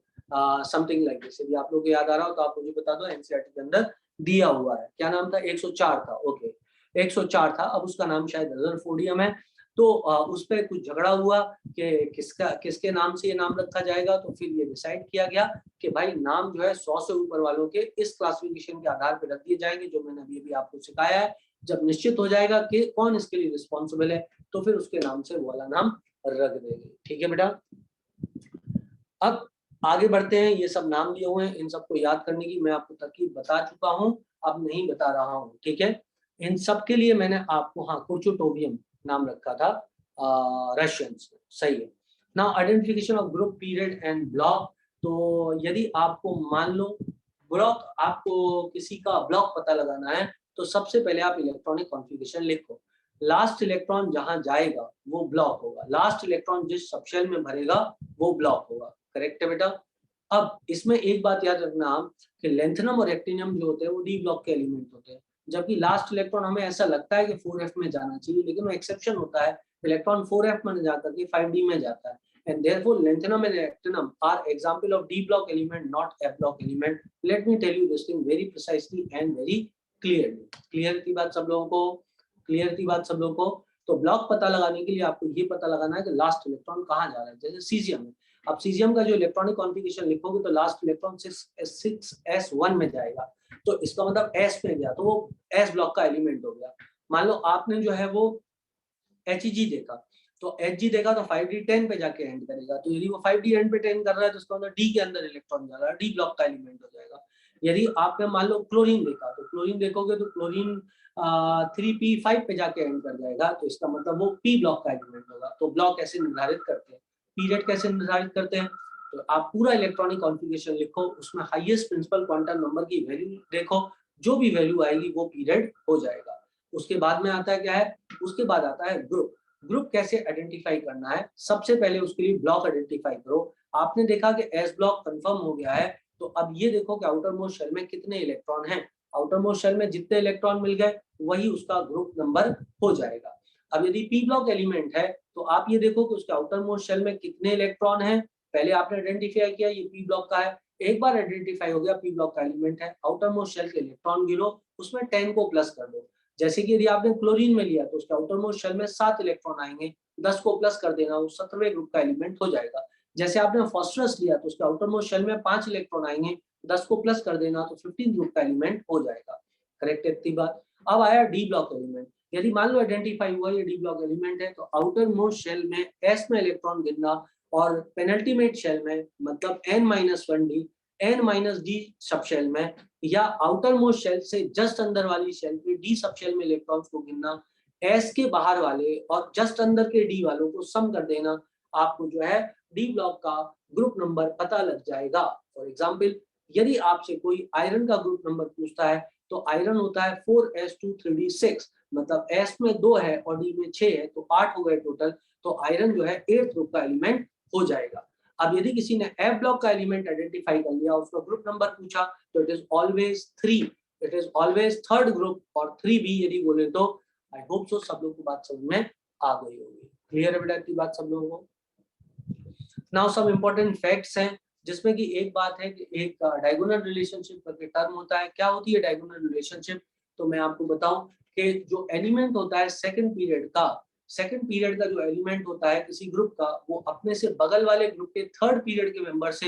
Speaker 1: समथिंग लाइक दिस। यदि आप लोगों को याद आ रहा हो तो आप मुझे बता दो, एनसीईआरटी के अंदर दिया हुआ है। क्या नाम था? 104 था। ओके, 104 था, अब उसका नाम शायद रदरफोर्डियम है। तो उस पर कुछ झगड़ा हुआ कि किसके नाम से ये नाम रखा जाएगा। तो फिर ये डिसाइड किया गया कि भाई नाम जो है 100 से ऊपर वालों के इस क्लासिफिकेशन के आधार पर रख दिए जाएंगे, जो मैंने अभी आपको सिखाया है। जब निश्चित हो जाएगा कि कौन इसके लिए रिस्पॉन्सिबल है, तो फिर उसके नाम से वो वाला नाम रख देंगे। ठीक है बेटा, अब आगे बढ़ते हैं। ये सब नाम दिए हुए हैं, इन सबको याद करने की मैं आपको तरकीब बता चुका हूं, अब नहीं बता रहा हूं। ठीक है, इन सब के लिए मैंने आपको, हाँ, कुर्चोटोवियम नाम रखा था रशियंस, सही है। Now identification of group, period and block. तो यदि आपको मान लो ब्लॉक, आपको किसी का ब्लॉक पता लगाना है तो सबसे पहले आप इलेक्ट्रॉनिक कॉन्फ़िगरेशन लिखो। लास्ट इलेक्ट्रॉन जहां जाएगा वो ब्लॉक होगा, लास्ट इलेक्ट्रॉन जिस सबशेल में भरेगा वो ब्लॉक होगा। करेक्ट है बेटा। अब इसमें एक बात याद रखना आप कि लेंथनम और एक्टिनियम जो होते हैं वो डी ब्लॉक के एलिमेंट होते हैं, जबकि लास्ट इलेक्ट्रॉन हमें ऐसा लगता है कि 4f में जाना चाहिए, लेकिन वो एक्सेप्शन होता है। इलेक्ट्रॉन 4f में जाकर के 5d में जाता है, and therefore lanthanum and actinium are example of d block element, not f block element. Let me tell you this thing very precisely and very clearly. Clear की बात सब लोगों को? क्लियर की बात सब लोगों को? तो ब्लॉक पता लगाने के लिए आपको ये पता लगाना है कि लास्ट इलेक्ट्रॉन कहाँ जा रहा है। जैसे सीजियम है, अब सीजियम का जो इलेक्ट्रॉनिक कॉन्फ़िगरेशन लिखोगे तो लास्ट इलेक्ट्रॉन 6s1 में जाएगा, तो इसका मतलब s में गया तो वो s ब्लॉक का एलिमेंट हो गया। मान लो आपने जो है वो Hg देखा, तो Hg देखा तो 5d 10 पे जाके एंड करेगा, तो यदि वो 5d एंड पे 10 कर रहा है तो उसका मतलब d के अंदर इलेक्ट्रॉन जा रहा है, d ब्लॉक का एलिमेंट हो जाएगा। यदि आपने मान लो क्लोरीन देखा, तो क्लोरीन देखोगे तो क्लोरीन 3p5 पे जाके एंड कर जाएगा, तो इसका मतलब वो p ब्लॉक का एलिमेंट होगा। तो ब्लॉक कैसे निर्धारित करते हैं, पीरियड कैसे निर्धारित करते हैं, तो आप पूरा इलेक्ट्रॉनिक कॉन्फ़िगरेशन लिखो, उसमें हाईएस्ट प्रिंसिपल क्वांटम नंबर की वैल्यू देखो, जो भी वैल्यू आएगी वो पीरियड हो जाएगा। उसके बाद में आता है क्या है, उसके बाद आता है ग्रुप। ग्रुप कैसे आइडेंटिफाई करना है, सबसे पहले उसके लिए ब्लॉक आइडेंटिफाई करो। आपने देखा कि एस ब्लॉक कंफर्म हो गया है, तो अब ये देखो कि आउटर मोस्ट शेल में कितने इलेक्ट्रॉन हैं। आउटर मोस्ट शेल में जितने इलेक्ट्रॉन मिल गए वही उसका ग्रुप नंबर हो जाएगा। अब यदि पी ब्लॉक एलिमेंट है तो आप ये देखो कि उसके आउटर मोस्ट शेल में कितने इलेक्ट्रॉन हैं, पहले आपने आइडेंटिफाई किया ये पी ब्लॉक का है, एक बार आइडेंटिफाई हो गया पी ब्लॉक का एलिमेंट है, आउटर मोस्ट शेल के इलेक्ट्रॉन गिनो, उसमें 10 को प्लस कर दो। जैसे कि यदि आपने क्लोरीन में लिया तो उसके आउटर मोस्ट शेल में 7 इलेक्ट्रॉन आएंगे, 10 को प्लस कर देना, वो 17वें ग्रुप का एलिमेंट हो जाएगा। जैसे आपने फास्फोरस लिया तो उसके आउटर मोस्ट शेल में 5 इलेक्ट्रॉन आएंगे, 10 को प्लस कर देना तो 15 ग्रुप का एलिमेंट हो जाएगा। करेक्ट है इतनी बात। अब आया डी ब्लॉक एलिमेंट। यदि मान लो आइडेंटिफाई हुआ ये डी ब्लॉक एलिमेंट है, तो आउटर मोस्ट शेल में एस में इलेक्ट्रॉन गिनना और पेनल्टीमेट शेल में मतलब n-1d n-d सब शेल में या आउटर मोस्ट शेल से जस्ट अंदर वाली शेल के डी सब शेल में इलेक्ट्रॉन्स को गिनना, एस के बाहर वाले और जस्ट अंदर के डी वालों को सम कर देना, आपको जो है डी ब्लॉक का ग्रुप नंबर पता लग जाएगा। फॉर एग्जांपल यदि आपसे कोई आयरन का ग्रुप नंबर पूछता है तो आयरन होता है 4s2 3d6, मतलब एस में 2 है और डी में 6 है तो 8 हो गए टोटल, तो आयरन जो है 8th ग्रुप का एलिमेंट हो जाएगा। अब यदि किसी ने एफ ब्लॉक का एलिमेंट आइडेंटिफाई कर लिया, उसका ग्रुप नंबर पूछा तो it is always 3, it is always third group और 3b यदि बोले तो। आई होप सो सब लोग को बात समझ में आ गई होगी। क्लियर है बेटा की बात सब लोगों को? नाउ सम इंपॉर्टेंट फैक्ट्स हैं, जिसमें कि एक बात है कि एक डायगोनल रिलेशनशिप करके टर्म होता है। क्या होती है डायगोनल रिलेशनशिप, तो मैं आपको बताऊं कि जो एलिमेंट होता है सेकंड पीरियड का जो एलिमेंट होता है किसी ग्रुप का, वो अपने से बगल वाले ग्रुप के थर्ड पीरियड के मेंबर से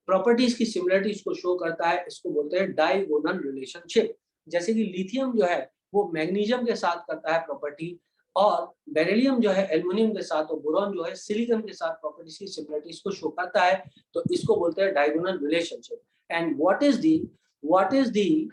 Speaker 1: प्रॉपर्टीज की सिमिलरिटीज को शो करता है, इसको बोलते हैं डायगोनल रिलेशनशिप। जैसे कि लिथियम जो है वो मैग्नीशियम के साथ करता है प्रॉपर्टी, और बेरिलियम जो है एल्युमिनियम के साथ, और बोरॉन जो है सिलिकॉन के साथ प्रॉपर्टीज की सिमिलरिटीज को शो करता है, तो इसको बोलते हैं diagonal relationship. And what is the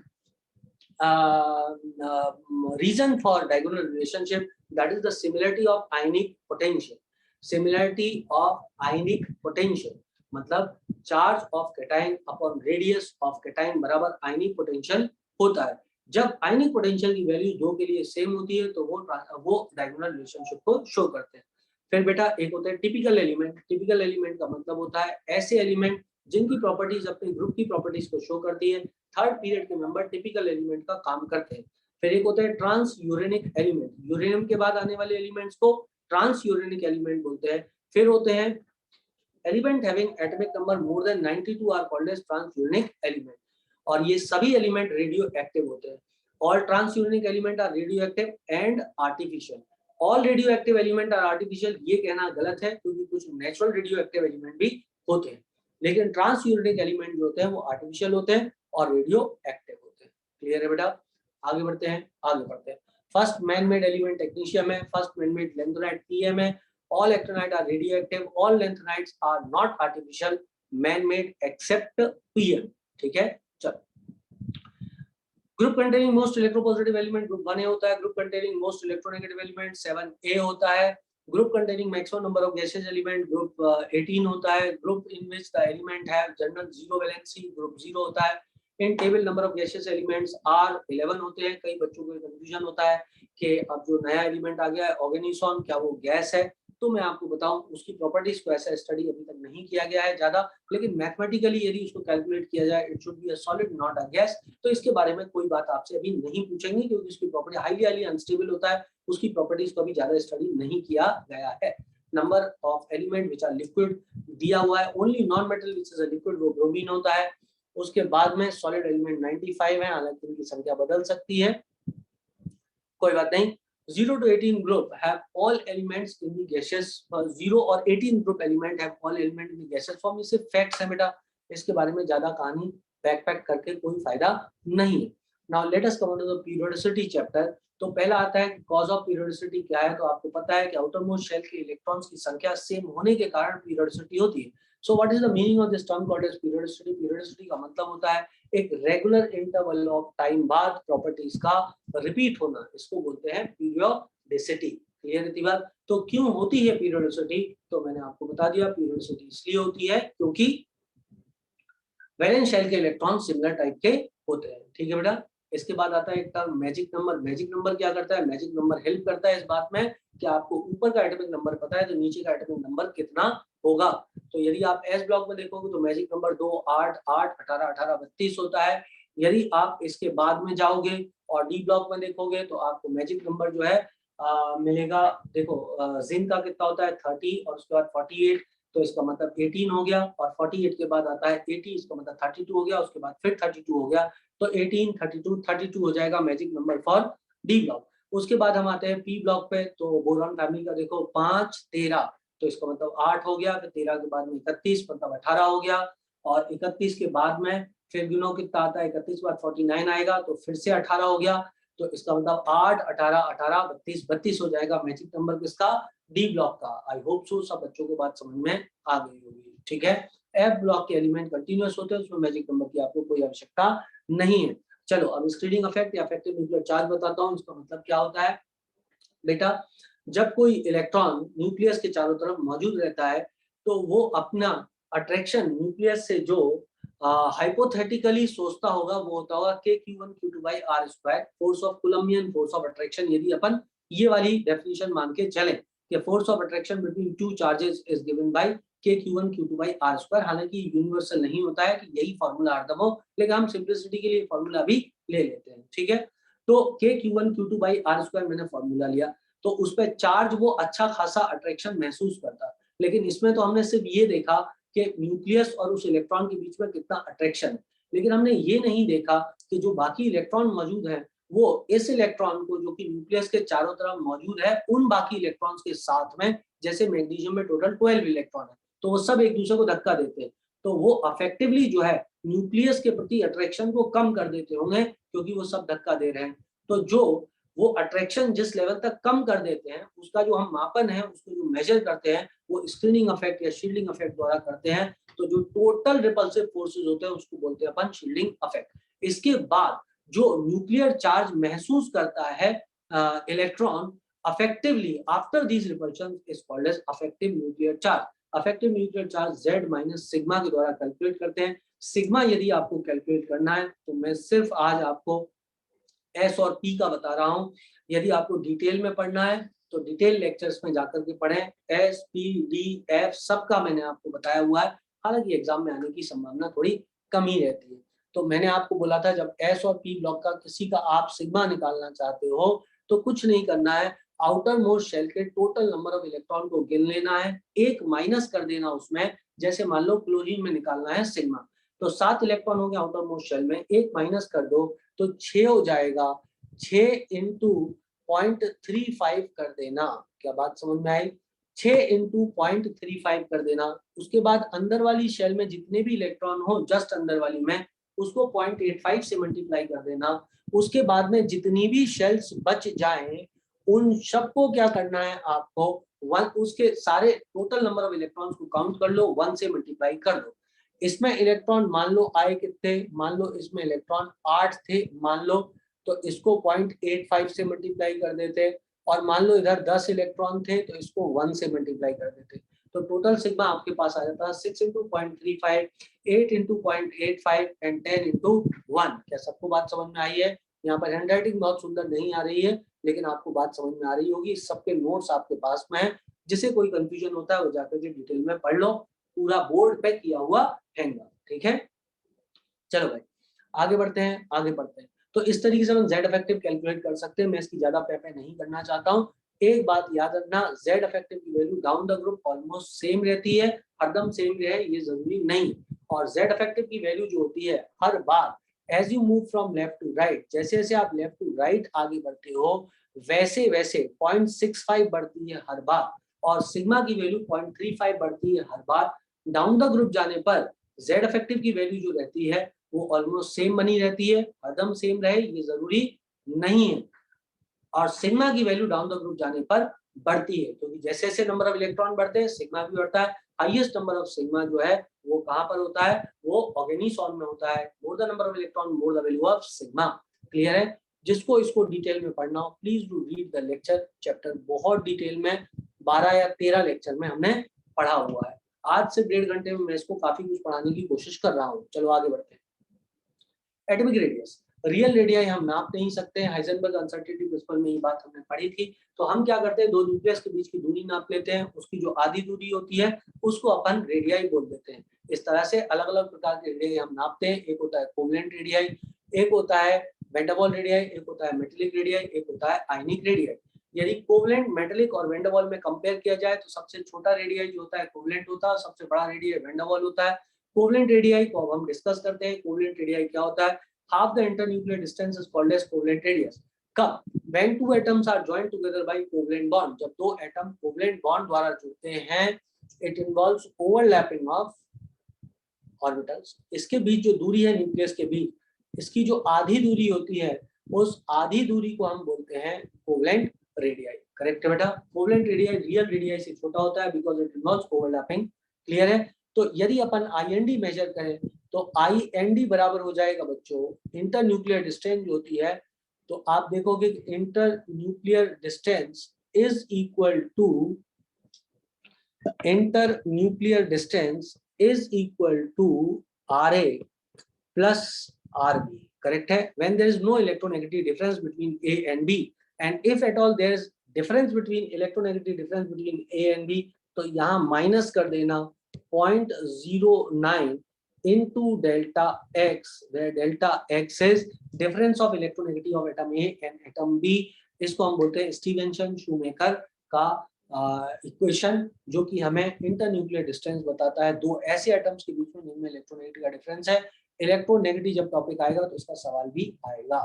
Speaker 1: reason for diagonal relationship? That is the similarity of ionic potential. Similarity of ionic potential मतलब charge of cation upon radius of cation बराबर आयनिक पोटेंशियल होता है। जब आयनिक पोटेंशियल की वैल्यू 2 के लिए same होती है तो वो डायगोनल रिलेशनशिप को शो करते हैं। फिर बेटा एक होता है टिपिकल एलिमेंट। टिपिकल एलिमेंट का मतलब होता है ऐसे एलिमेंट जिनकी प्रॉपर्टीज अपने ग्रुप की प्रॉपर्टीज को शो करती है, थर्ड पीरियड के मेंबर टिपिकल एलिमेंट का काम करते हैं। फिर एक होता है ट्रांस यूरेनिक एलिमेंट। यूरेनियम के बाद आने वाले एलिमेंट्स को ट्रांस यूरेनिक एलिमेंट बोलते हैं। फिर होते हैं element having atomic number more than 92 are called as transuranic element, और ये सभी एलिमेंट रेडियो एक्टिव होते हैं। All transuranic element are radioactive and artificial. All radioactive element are artificial ये कहना गलत है, क्योंकि कुछ नेचुरल रेडियो एक्टिव एलिमेंट भी होते हैं, लेकिन ट्रांस यूरेनिक एलिमेंट जो होते हैं वो आर्टिफिशियल होते हैं और रेडियो एक्टिव होते हैं। क्लियर है बेटा? आगे बढ़ते हैं। First man made element technetium है, first man made lanthanide PM है। All actinides are radioactive, all lanthanides are not artificial, man-made except PM। ठीक है, चलो। Group containing most electropositive element group 1A होता है। Group containing most electronegative element 7A होता है। Group containing maximum number of gases element group 18 होता है। Group in which the element have general zero valency group 0 होता है। In table number of gaseous elements are 11 होते हैं। कई बच्चों को कंफ्यूजन होता है कि अब जो नया एलिमेंट आ गया है ऑर्गेनिसॉन, क्या वो गैस है? तो मैं आपको बताऊं उसकी प्रॉपर्टीज को ऐसा स्टडी अभी तक नहीं किया गया है ज्यादा, लेकिन मैथमेटिकली यदि उसको कैलकुलेट किया जाए it should be a solid not a gas. तो इसके बारे में कोई बात आपसे अभी नहीं पूछेंगे क्योंकि उसकी प्रॉपर्टी हाईली अनस्टेबल होता है, उसकी प्रॉपर्टीज को अभी ज्यादा स्टडी नहीं किया गया है। Number of element which are liquid दिया हुआ है, only non metal which is a liquid वो ब्रोमीन होता है। उसके बाद में सॉलिड एलिमेंट 95 है, हालांकि इनकी संख्या बदल सकती है, कोई बात नहीं। 0 to 18 group have all elements in the gaseous 0 और 18 group element have all element in the gaseous form। ये सिर्फ फैक्ट्स है बेटा, इसके बारे में ज्यादा कहानी बैकपैक करके कोई फायदा नहीं है। Now let us come on to the periodicity chapter. तो पहला आता है कॉज ऑफ पीरियोडिसिटी क्या है। तो आपको पता है कि आउटर मोस्ट शेल के इलेक्ट्रॉन्स की संख्या सेम होने के कारण पीरियोडिसिटी होती है। So what is the meaning of this term called as periodicity? Periodicity का मतलब होता है एक रेगुलर इंटरवल ऑफ टाइम बाद प्रॉपर्टीज का रिपीट होना, इसको बोलते हैं पीरियोडिसिटी। क्लियर है बात? तो क्यों होती है पीरियोडिसिटी? तो मैंने आपको बता दिया, पीरियोडिसिटी इसलिए होती है क्योंकि वैलेंस शेल के इलेक्ट्रॉन सिमिलर टाइप के होते हैं। ठीक है बेटा। इसके बाद आता है एक term magic number. Magic number क्या करता है? मैजिक नंबर हेल्प करता है इस बात में कि आपको ऊपर का एटॉमिक नंबर पता है तो नीचे का एटॉमिक नंबर कितना होगा। तो यदि आप एस ब्लॉक में देखोगे तो मैजिक नंबर 2, 8, 8, 18, 18, 32 होता है। यदि आप इसके बाद में जाओगे और डी ब्लॉक में देखोगे तो आपको मैजिक नंबर जो है मिलेगा। देखो जिंक का कितना होता है 30 और उसके बाद 48, तो इसका मतलब 18 हो गया, और 48 के बाद आता है 80, इसका मतलब 32 हो गया, उसके बाद फिर 32 हो गया, तो 18, 32, 32 हो जाएगा magic number for D block. उसके बाद हम आते हैं पी ब्लॉक पे। तो बोरॉन फैमिली का देखो 5, 13, तो इसका मतलब 8 हो गया, फिर 13 के बाद में 31 मतलब 18 हो गया, और 31 के बाद में फिर गिनो कितना आता है, 31 के बाद 49 आएगा तो फिर से 18 हो गया, तो इसका मतलब 8, 18, 18, 32, 32 हो जाएगा मैजिक नंबर किसका? डी ब्लॉक का। आई होप सो सब बच्चों को बात समझ में आ गई होगी। ठीक है। एफ ब्लॉक के एलिमेंट कंटिन्यूअस होते हैं, उसमें मैजिक नंबर की आपको कोई आवश्यकता नहीं है। चलो अब स्क्रीनिंग इफेक्ट या इफेक्टिव न्यूक्लियर चार्ज बताता हूँ। इसका मतलब क्या होता है बेटा, जब कोई इलेक्ट्रॉन न्यूक्लियस के चारों तरफ मौजूद रहता है तो वो अपना अट्रैक्शन न्यूक्लियस से जो हाइपोथेटिकली सोचता होगा वो होता होगा Q1Q2/r², force of Coulombian force of attraction. यदि अपन ये वाली डेफिनेशन मान के चलें कि force of attraction between two charges is given by K(Q1Q2)/r²। हालांकि यूनिवर्सल नहीं होता है कि यही फॉर्मूला हरदम हो, लेकिन हम सिंप्लिसिटी के लिए फॉर्मूला भी ले लेते हैं। ठीक है। तो K(Q1Q2)/r² मैंने फॉर्मूला लिया, तो उस पर चार्ज वो अच्छा खासा अट्रैक्शन महसूस करता। लेकिन इसमें तो हमने सिर्फ ये देखा कि न्यूक्लियस और उस इलेक्ट्रॉन के बीच में कितना अट्रैक्शन है, लेकिन हमने ये नहीं देखा कि जो बाकी इलेक्ट्रॉन मौजूद है वो इस इलेक्ट्रॉन को जो कि न्यूक्लियस के चारों तरफ मौजूद है उन बाकी इलेक्ट्रॉन्स के साथ में, जैसे मैग्नीशियम में टोटल 12 इलेक्ट्रॉन है, तो वो सब एक दूसरे को धक्का देते हैं, तो वो अफेक्टिवली जो है न्यूक्लियस के प्रति अट्रैक्शन को कम कर देते होंगे क्योंकि वो सब धक्का दे रहे हैं। तो जो वो अट्रैक्शन जिस लेवल तक कम कर देते हैं उसका जो हम मापन है, उसको जो मेजर करते हैं वो स्क्रीनिंग इफेक्ट या शील्डिंग इफेक्ट द्वारा करते हैं। तो जो टोटल रिपल्सिव फोर्सेस होते हैं उसको बोलते हैं अपन शील्डिंग इफेक्ट। इसके बाद जो न्यूक्लियर चार्ज महसूस करता है electron effectively after these repulsion is called as effective nuclear charge. Effective nuclear charge Z minus sigma के द्वारा कैलकुलेट करते हैं। सिग्मा यदि आपको कैलकुलेट करना है तो मैं सिर्फ आज आपको S और P का बता रहा हूं। यदि आपको डिटेल में पढ़ना है तो डिटेल लेक्चर्स में जाकर के पढ़ें। S, P, D, F सबका मैंने आपको बताया हुआ है। हालांकि एग्जाम में आने की संभावना थोड़ी कम ही रहती है। तो मैंने आपको बोला था जब S और P ब्लॉक का किसी का आप सिग्मा निकालना चाहते हो तो कुछ नहीं करना है, आउटर मोस्ट शेल के टोटल नंबर ऑफ इलेक्ट्रॉन को गिन लेना है, एक माइनस कर देना उसमें। जैसे मान लो क्लोरीन में निकालना है सिग्मा, तो 7 इलेक्ट्रॉन हो गए आउटर मोस्ट शेल में, एक माइनस कर दो तो 6 हो जाएगा। 6 इंटू 0.35 कर देना। क्या बात समझ में आई? 6 इंटू 0.35 कर देना। उसके बाद अंदर वाली शेल में जितने भी इलेक्ट्रॉन हो जस्ट अंदर वाली में उसको 0.85 से मल्टीप्लाई कर देना। उसके बाद में जितनी भी शेल्स बच जाएं उन सबको क्या करना है आपको, वन उसके सारे टोटल नंबर ऑफ इलेक्ट्रॉन्स को काउंट कर लो, 1 से मल्टीप्लाई कर लो। इसमें इलेक्ट्रॉन मान लो आए कितने, मान लो इसमें इलेक्ट्रॉन 8 थे मान लो, तो इसको 0.85 से मल्टीप्लाई कर देते, और मान लो इधर 10 इलेक्ट्रॉन थे तो इसको 1 से मल्टीप्लाई कर देते। तो टोटल सिग्मा आपके पास आ जाता है 6 इंटू 0.35, 8 इंटू 0.85 एंड 10 इंटू 1। क्या सबको बात समझ में आई है? यहाँ पर हैंडराइटिंग बहुत सुंदर नहीं आ रही है, लेकिन आपको बात समझ में आ रही होगी। सबके नोट्स आपके पास में है, जिसे कोई कंफ्यूजन होता है वो जाकर के डिटेल में पढ़ लो, पूरा बोर्ड पे किया हुआ हैंगा। ठीक है, चलो भाई आगे बढ़ते हैं, आगे बढ़ते हैं। तो इस तरीके से हम जेड इफेक्टिव कैलकुलेट कर सकते हैं। मैं इसकी ज्यादा पे नहीं करना चाहता हूँ। एक बात याद रखना, जेड इफेक्टिव की value down the group almost same रहती है, हरदम सेम रहे ये जरूरी नहीं। और जेड इफेक्टिव की वैल्यू जो होती है हर बार as you move from left to right, जैसे जैसे आप लेफ्ट टू राइट आगे बढ़ते हो वैसे वैसे 0.65 बढ़ती है हर बार, और सिग्मा की वैल्यू 0.35 बढ़ती है हर बार। डाउन द ग्रुप जाने पर जेड इफेक्टिव की वैल्यू जो रहती है वो ऑलमोस्ट सेम बनी रहती है, हरदम सेम रहे ये जरूरी नहीं है। और सिग्मा की वैल्यू डाउन द ग्रुप जाने पर बढ़ती है, क्योंकि जैसे जैसे नंबर ऑफ इलेक्ट्रॉन बढ़ते हैं सिग्मा भी बढ़ता है। हाईएस्ट नंबर ऑफ सिग्मा जो है वो कहां पर होता है? वो ऑर्गेनिसॉन में होता है। More the number of electron more the value of sigma. Clear है? जिसको इसको डिटेल में पढ़ना हो please do read the lecture. Chapter बहुत डिटेल में 12 या 13 लेक्चर में हमने पढ़ा हुआ है। आज से 1.5 घंटे में मैं इसको काफी कुछ पढ़ाने की कोशिश कर रहा हूँ। चलो आगे बढ़ते हैं। एटॉमिक रेडियस, रियल रेडियस हम नाप नहीं सकते हैं। हाइजेनबर्ग अनसर्टेनिटी प्रिंसिपल में ये बात हमने पढ़ी थी। तो हम क्या करते हैं, दो न्यूक्लियस के बीच की दूरी नाप लेते हैं, उसकी जो आधी दूरी होती है उसको अपन रेडियाई बोल देते हैं। इस तरह से अलग अलग प्रकार के रेडियाई हम नापते हैं। एक होता है कोवलेंट रेडियाई, एक होता है वैंडरवाल रेडियाई, एक होता है मेटेलिक रेडियाई, एक होता है आयनिक रेडियाई। यदि कोवलेंट, मेटेलिक और वैंडरवाल में कंपेयर किया जाए तो सबसे छोटा रेडियाई जो होता है कोवलेंट होता है, सबसे बड़ा रेडियाई वैंडरवाल होता है। कोवलेंट रेडियाई को अब हम डिस्कस करते हैं। कोवलेंट रेडियाई क्या होता है? half the internuclear distance is called as covalent radius. कब? When two atoms are joined together by covalent bond, जब दो एटम कोवलेंट बॉन्ड द्वारा जुड़ते हैं, it involves overlapping of orbitals. इसके बीच जो दूरी है न्यूक्लियस के बीच, इसकी जो आधी दूरी होती है उस आधी दूरी को हम बोलते हैं कोवलेंट रेडियाई। करेक्ट है बेटा? कोवलेंट रेडियाई रियल रेडियाई से छोटा होता है because it involves overlapping. Clear है? तो यदि अपन IND मेजर करें तो IND बराबर हो जाएगा बच्चों इंटर न्यूक्लियर डिस्टेंस जो होती है, तो आप देखोगे internuclear distance is equal to RA plus RB. Correct है? when there is no electronegative difference between A and B, and if at all there is difference between electronegative difference between A and B, तो यहाँ minus कर देना 0.09 into delta X, where delta X is difference of electronegativity of atom A and atom B. इसको हम बोलते हैं Stevenson shoemaker का equation, जो कि हमें इंटरन्यूक्लियर डिस्टेंस बताता है दो ऐसे एटम्स के बीच में जिनमें इलेक्ट्रोनेगेटिव का डिफरेंस है। इलेक्ट्रोनेगेटिव जब टॉपिक आएगा तो इसका सवाल भी आएगा।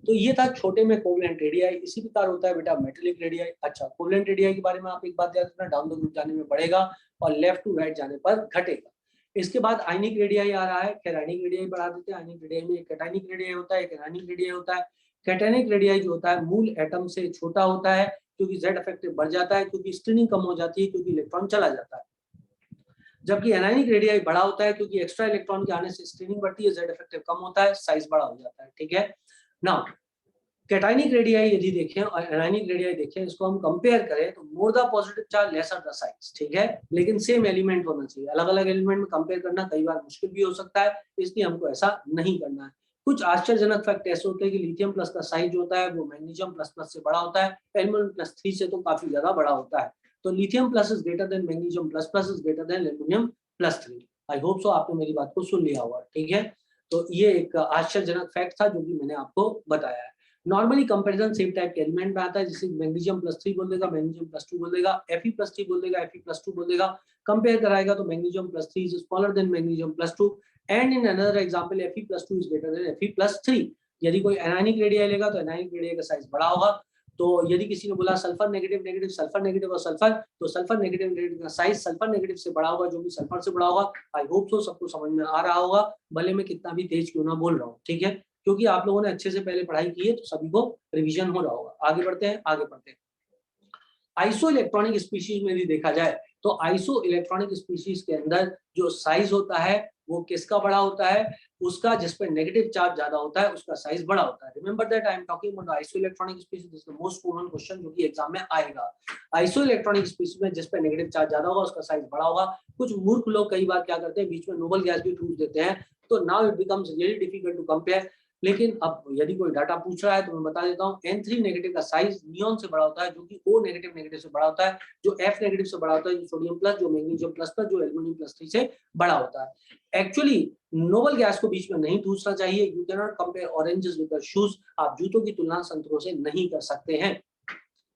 Speaker 1: तो ये था छोटे में कोवलेंट रेडियाई। इसी प्रकार होता है बेटा मेटेलिक रेडियाई। अच्छा, कोवलेंट रेडियाई के बारे में आप एक बात याद रखना, डाउन द ग्रुप जाने में बढ़ेगा और लेफ्ट टू राइट जाने पर घटेगा। इसके बाद आयनिक रेडियाई आ रहा है। खैर आयनिक रेडियाई बढ़ा देते हैं। आयनिक रेडियाई में एक कैटायनिक रेडियाई होता है, एक एनायनिक रेडियाई होता है। कैटायनिक रेडियाई जो होता है मूल एटम से छोटा होता है, क्योंकि जेड इफेक्टिव बढ़ जाता है, क्योंकि स्ट्रिंग कम हो जाती है, क्योंकि इलेक्ट्रॉन चला जाता है। जबकि एनायनिक रेडियाई बड़ा होता है, क्योंकि एक्स्ट्रा इलेक्ट्रॉन के आने से स्ट्रिंग बढ़ती है, जेड इफेक्टिव कम होता है, साइज बड़ा हो जाता है। ठीक है? नाउ कैटायनिक रेडियाई यदि देखें और एनायनिक रेडियाई देखें, इसको हम कंपेयर करें तो more the positive charge lesser the size. ठीक है? लेकिन सेम एलिमेंट होना चाहिए। अलग अलग एलिमेंट में कंपेयर करना कई बार मुश्किल भी हो सकता है, इसलिए हमको ऐसा नहीं करना है। कुछ आश्चर्यजनक फैक्ट ऐसे होते हैं कि लिथियम प्लस का साइज जो होता है वो मैग्नीशियम प्लस प्लस से बड़ा होता है, एल्यूमिनियम प्लस 3 से तो काफी ज्यादा बड़ा होता है। तो lithium plus is greater then magnesium plus plus is greater then aluminium plus 3। I hope सो आपने मेरी बात को सुन लिया होगा। ठीक है? तो ये एक आश्चर्यजनक फैक्ट था जो कि मैंने आपको बताया है। नॉर्मली कंपैरिजन सेम टाइप के एलिमेंट में आता है, जैसे मैग्नीशियम प्लस 3 बोल देगा, मैग्नीशियम प्लस 2 बोल देगा, Fe प्लस 3 बोल देगा, Fe प्लस 2 बोल देगा। कंपेयर कराएगा तो magnesium plus 3 is smaller than magnesium plus 2 and in another example Fe plus 2 is greater then Fe plus 3। यदि कोई एनायनिक रेडियाई लेगा तो एनायनिक रेडियाई का साइज बड़ा होगा। तो यदि किसी ने बोला sulphur negative negative sulphur negative और सल्फर, तो सल्फर नेगेटिव नेगेटिव का साइज सल्फर नेगेटिव से बड़ा होगा, जो भी सल्फर से बड़ा होगा। आई होप सो सबको समझ में आ रहा होगा, भले मैं कितना भी तेज क्यों ना बोल रहा हूँ। ठीक है? क्योंकि आप लोगों ने अच्छे से पहले पढ़ाई की है तो सभी को रिवीजन हो रहा होगा। आगे बढ़ते हैं, आगे बढ़ते हैं। आइसो इलेक्ट्रॉनिक स्पीशीज में भी देखा जाए तो आइसो इलेक्ट्रॉनिक स्पीशीज के अंदर जो साइज होता है वो किसका बड़ा होता है? उसका जिस पे नेगेटिव चार्ज ज्यादा होता है उसका साइज बड़ा होता है। Remember that I am talking about isoelectronic species, this is the most common question जो कि एग्जाम में आएगा। आइसोइलेक्ट्रॉनिक स्पीशीज में जिस पे नेगेटिव चार्ज ज्यादा होगा उसका साइज बड़ा होगा। कुछ मूर्ख लोग कई बार क्या करते हैं, बीच में नोबल गैस भी ठूस देते हैं, तो now it becomes really difficult to compare. लेकिन अब यदि कोई डाटा पूछ रहा है तो मैं बता देता हूँ, N3 नेगेटिव का साइज नियॉन से बड़ा होता है, जो कि O नेगेटिव नेगेटिव से बड़ा होता है, जो F नेगेटिव से बड़ा होता है, जो सोडियम प्लस, जो मैग्नीशियम प्लस प्लस, जो एल्युमिनियम प्लस 3 से बड़ा होता है। एक्चुअली नोबल गैस को बीच में नहीं ठूसना चाहिए। You can not compare oranges with the shoes, आप जूतों की तुलना संतरों से नहीं कर सकते हैं।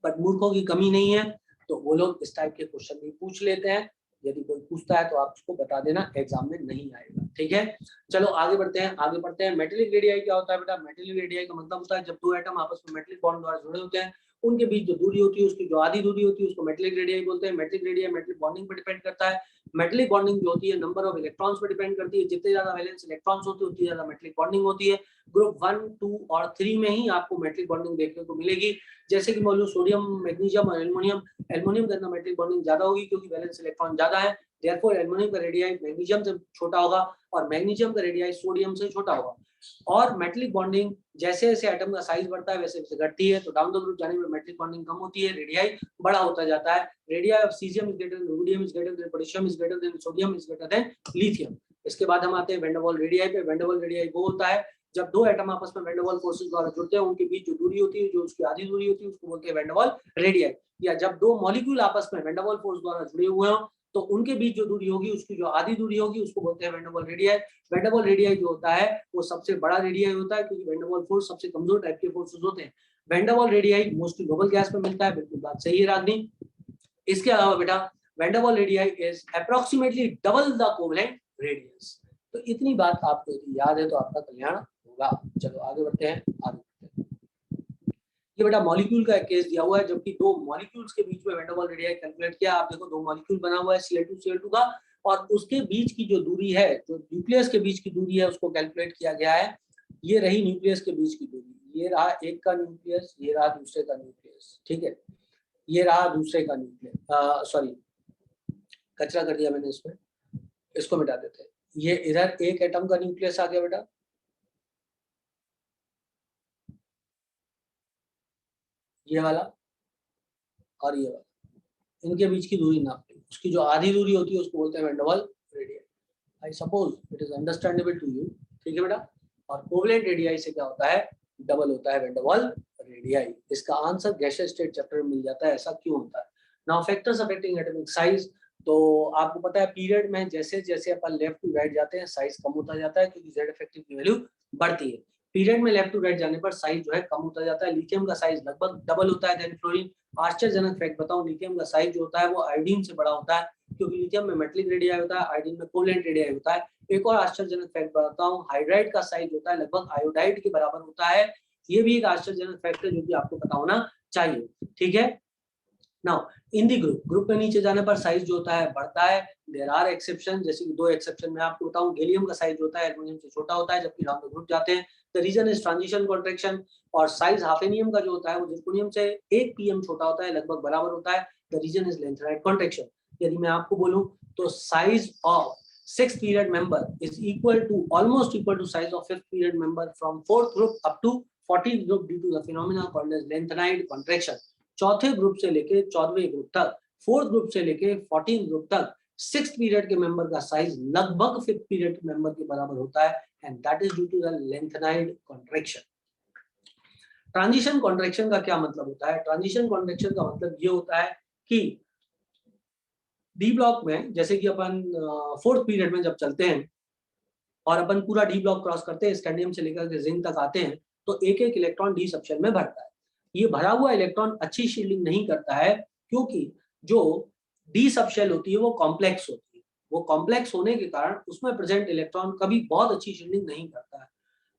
Speaker 1: बट मूर्खों की कमी नहीं है, तो वो लोग इस टाइप के क्वेश्चन भी पूछ लेते हैं। यदि कोई पूछता है तो आप उसको बता देना, एग्जाम में नहीं आएगा, ठीक है। चलो आगे बढ़ते हैं, आगे बढ़ते हैं। मेटेलिक रेडियाई क्या होता है बेटा? मेटेलिक रेडियाई का मतलब होता है जब दो एटम आपस में मेटेलिक बॉन्ड द्वारा जुड़े होते हैं, उनके बीच जो दूरी होती है, उसकी जो आधी दूरी होती है, उसको मेटेलिक रेडियाई बोलते हैं। मेटेलिक रेडियाई मेटेलिक बॉन्डिंग पर डिपेंड करता है। मेटेलिक बॉन्डिंग जो होती है नंबर ऑफ इलेक्ट्रॉन्स पर डिपेंड करती है। जितने ज्यादा वैलेंस इलेक्ट्रॉन्स होते हैं उतनी ज्यादा मेटेलिक बॉन्डिंग होती है। ग्रुप 1, 2 और 3 में ही आपको मेटेलिक बॉन्डिंग देखने को मिलेगी। जैसे कि मान लो सोडियम, मैग्नीशियम और एल्युमिनियम, एल्युमिनियम के अंदर मेटेलिक बॉन्डिंग ज्यादा होगी क्योंकि वैलेंस इलेक्ट्रॉन ज्यादा है। देयरफॉर एल्युमिनियम का रेडियाई मैग्नीशियम से छोटा होगा और मैग्नीशियम का रेडियाई सोडियम से छोटा होगा। और मेटेलिक बॉन्डिंग जैसे जैसे एटम का साइज बढ़ता है वैसे वैसे घटती है, तो डाउन द ग्रुप जाने में मेटेलिक बॉन्डिंग कम होती है, रेडियाई बड़ा होता जाता है। Radii of caesium is greater then rubidium is greater then potassium is greater then sodium is greater then lithium. इसके बाद हम आते हैं वैन डर वाल्स रेडियाई पे। वैन डर वाल्स रेडियाई वो होता है जब दो एटम आपस में वैन डर वाल्स फोर्सेस द्वारा जुड़ते हैं, उनके बीच जो दूरी होती है, जो उसकी आधी दूरी होती है, उसको बोलते हैं वैन डर वाल्स रेडियाई। या जब दो मॉलिक्यूल आपस में वैन डर वाल्स फोर्स द्वारा जुड़े हुए हों तो उनके बीच जो दूरी होगी, उसकी जो आधी दूरी होगी, उसको बोलते हैं van der Waals radii. Van der Waals radii जो होता है वो सबसे बड़ा रेडियाई होता है, क्योंकि वैन डर वाल्स फोर्स सबसे कमजोर टाइप के फोर्सेस होते हैं। Van der Waals radii mostly noble gas में मिलता है, बिल्कुल बात सही है रागनी। इसके अलावा बेटा van der Waals radii is approximately double the covalent radius. तो इतनी बात आपको यदि याद है तो आपका कल्याण होगा। चलो आगे बढ़ते हैं, आगे बढ़ते हैं। ये बेटा मॉलिक्यूल का एक केस दिया हुआ है, जबकि दो मॉलिक्यूल्स के बीच में van der Waals radii calculate किया। आप देखो दो मॉलिक्यूल बना हुआ है Cl2 Cl2 का, और उसके बीच की जो दूरी है, जो न्यूक्लियस के बीच की दूरी है, उसको कैलकुलेट किया गया है। ये रही न्यूक्लियस के बीच की दूरी, ये रहा एक का न्यूक्लियस, ये रहा दूसरे का न्यूक्लियस, ठीक है। ये रहा दूसरे का न्यूक्लियस, सॉरी कचरा कर दिया मैंने इसमें, इसको मिटा देते हैं। ये इधर एक एटम का न्यूक्लियस आ गया बेटा, ये वाला और ये वाला, इनके बीच की दूरी नाप ली। उसकी जो आधी दूरी होती है उसको बोलते हैं van der Waals radii. I suppose it is understandable to you, ठीक है बेटा। और कोवेलेंट रेडियाई से क्या होता है? डबल होता है वैन डर वाल्स रेडियाई। इसका आंसर गैसियस स्टेट चैप्टर में मिल जाता है। ऐसा क्यों होता है? Now factors affecting atomic size, तो आपको पता है पीरियड में जैसे जैसे अपन लेफ्ट टू राइट जाते हैं साइज कम होता जाता है, क्योंकि जेड इफेक्टिव की वैल्यू बढ़ती है। पीरियड में लेफ्ट टू राइट जाने पर साइज जो है कम होता जाता है। लिथियम का साइज लगभग डबल होता है देन फ्लोरीन। आश्चर्यजनक फैक्ट बताऊं, लिथियम का साइज जो होता है वो आयोडीन से बड़ा होता है, क्योंकि लिथियम में मेटलिक रेडियाई होता है, आयोडीन में कोवेलेंट रेडियाई होता है। एक और आश्चर्यजनक फैक्ट बताता हूं, हाइड्राइड का साइज होता है लगभग आयोडाइड के बराबर होता है। ये भी एक आश्चर्यजनक फैक्ट है जो कि आपको पता होना चाहिए, ठीक है। नाउ इन दी ग्रुप में नीचे जाने पर साइज जो होता है बढ़ता है। देयर आर एक्सेप्शन, जैसे कि दो एक्सेप्शन में आपको बताऊं, गैलियम का साइज होता है एल्युमिनियम से छोटा होता है, जबकि डाउन द ग्रुप जाते हैं the reason is transition contraction. और साइज हाफेनियम का जो होता है वो जिर्कोनियम से 1 pm छोटा होता है, लगभग बराबर होता है। The reason is lanthanide contraction. यदि मैं आपको बोलूं तो size of 6th period member is almost equal to size of 5th period member from 4th group up to 14th group due to the phenomena called as lengthenide contraction। चौथे group से लेके 14वें group तक, 4th group से लेके 14th group तक 6th period के member का size लगभग 5th पीरियड के मेंबर के बराबर होता है, and that is due to the lanthanide contraction. Transition contraction का क्या मतलब होता है? ट्रांजिशन कॉन्ट्रैक्शन का मतलब ये होता है कि डी ब्लॉक में, जैसे कि अपन 4th पीरियड में जब चलते हैं और अपन पूरा डी ब्लॉक क्रॉस करते हैं, स्कैंडियम से लेकर के जिंक तक आते हैं, तो एक एक इलेक्ट्रॉन डी सबशेल में भरता है। ये भरा हुआ इलेक्ट्रॉन अच्छी शील्डिंग नहीं करता है, क्योंकि जो डी सबशेल होती है वो कॉम्प्लेक्स होती है। वो कॉम्प्लेक्स होने के कारण उसमें प्रेजेंट इलेक्ट्रॉन कभी बहुत अच्छी शील्डिंग नहीं करता है।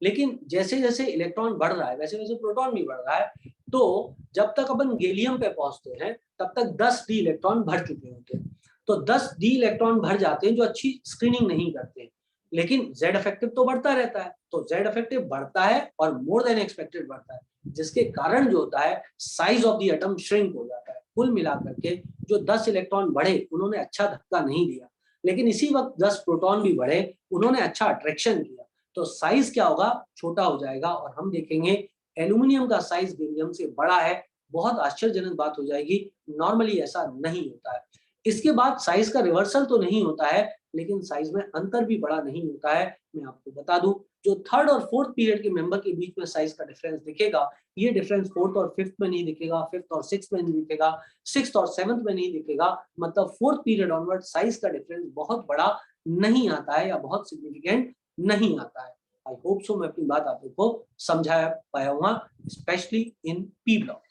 Speaker 1: लेकिन जैसे जैसे इलेक्ट्रॉन बढ़ रहा है वैसे वैसे प्रोटॉन भी बढ़ रहा है। तो जब तक अपन गैलियम पे पहुंचते हैं तब तक 10 डी इलेक्ट्रॉन भर चुके होते हैं। तो 10 डी इलेक्ट्रॉन भर जाते हैं जो अच्छी स्क्रीनिंग नहीं करते, लेकिन जेड इफेक्टिव तो बढ़ता रहता है। तो जेड इफेक्टिव बढ़ता है और मोर देन एक्सपेक्टेड बढ़ता है, जिसके कारण जो होता है size of the atom shrink हो जाता है। कुल मिलाकर के जो 10 इलेक्ट्रॉन बढ़े उन्होंने अच्छा धक्का नहीं दिया, लेकिन इसी वक्त 10 प्रोटॉन भी बढ़े, उन्होंने अच्छा अट्रैक्शन किया। तो साइज क्या होगा, छोटा हो जाएगा और हम देखेंगे एल्यूमिनियम का साइज बेरिलियम से बड़ा है। बहुत आश्चर्यजनक बात हो जाएगी, नॉर्मली ऐसा नहीं होता है। इसके बाद साइज का रिवर्सल तो नहीं होता है, लेकिन साइज में अंतर भी बड़ा नहीं होता है। मैं आपको बता दूं, जो थर्ड और फोर्थ पीरियड के मेंबर के बीच में साइज का डिफरेंस दिखेगा, ये डिफरेंस फोर्थ और फिफ्थ में नहीं दिखेगा, फिफ्थ और सिक्स्थ में नहीं दिखेगा, सिक्स्थ और सेवंथ में नहीं दिखेगा। मतलब फोर्थ पीरियड ऑनवर्ड साइज का डिफरेंस बहुत बड़ा नहीं आता है या बहुत सिग्निफिकेंट नहीं आता है। आई होप सो मैं अपनी बात आप लोग को समझा पाया हुआ, स्पेशली इन पी ब्लॉक।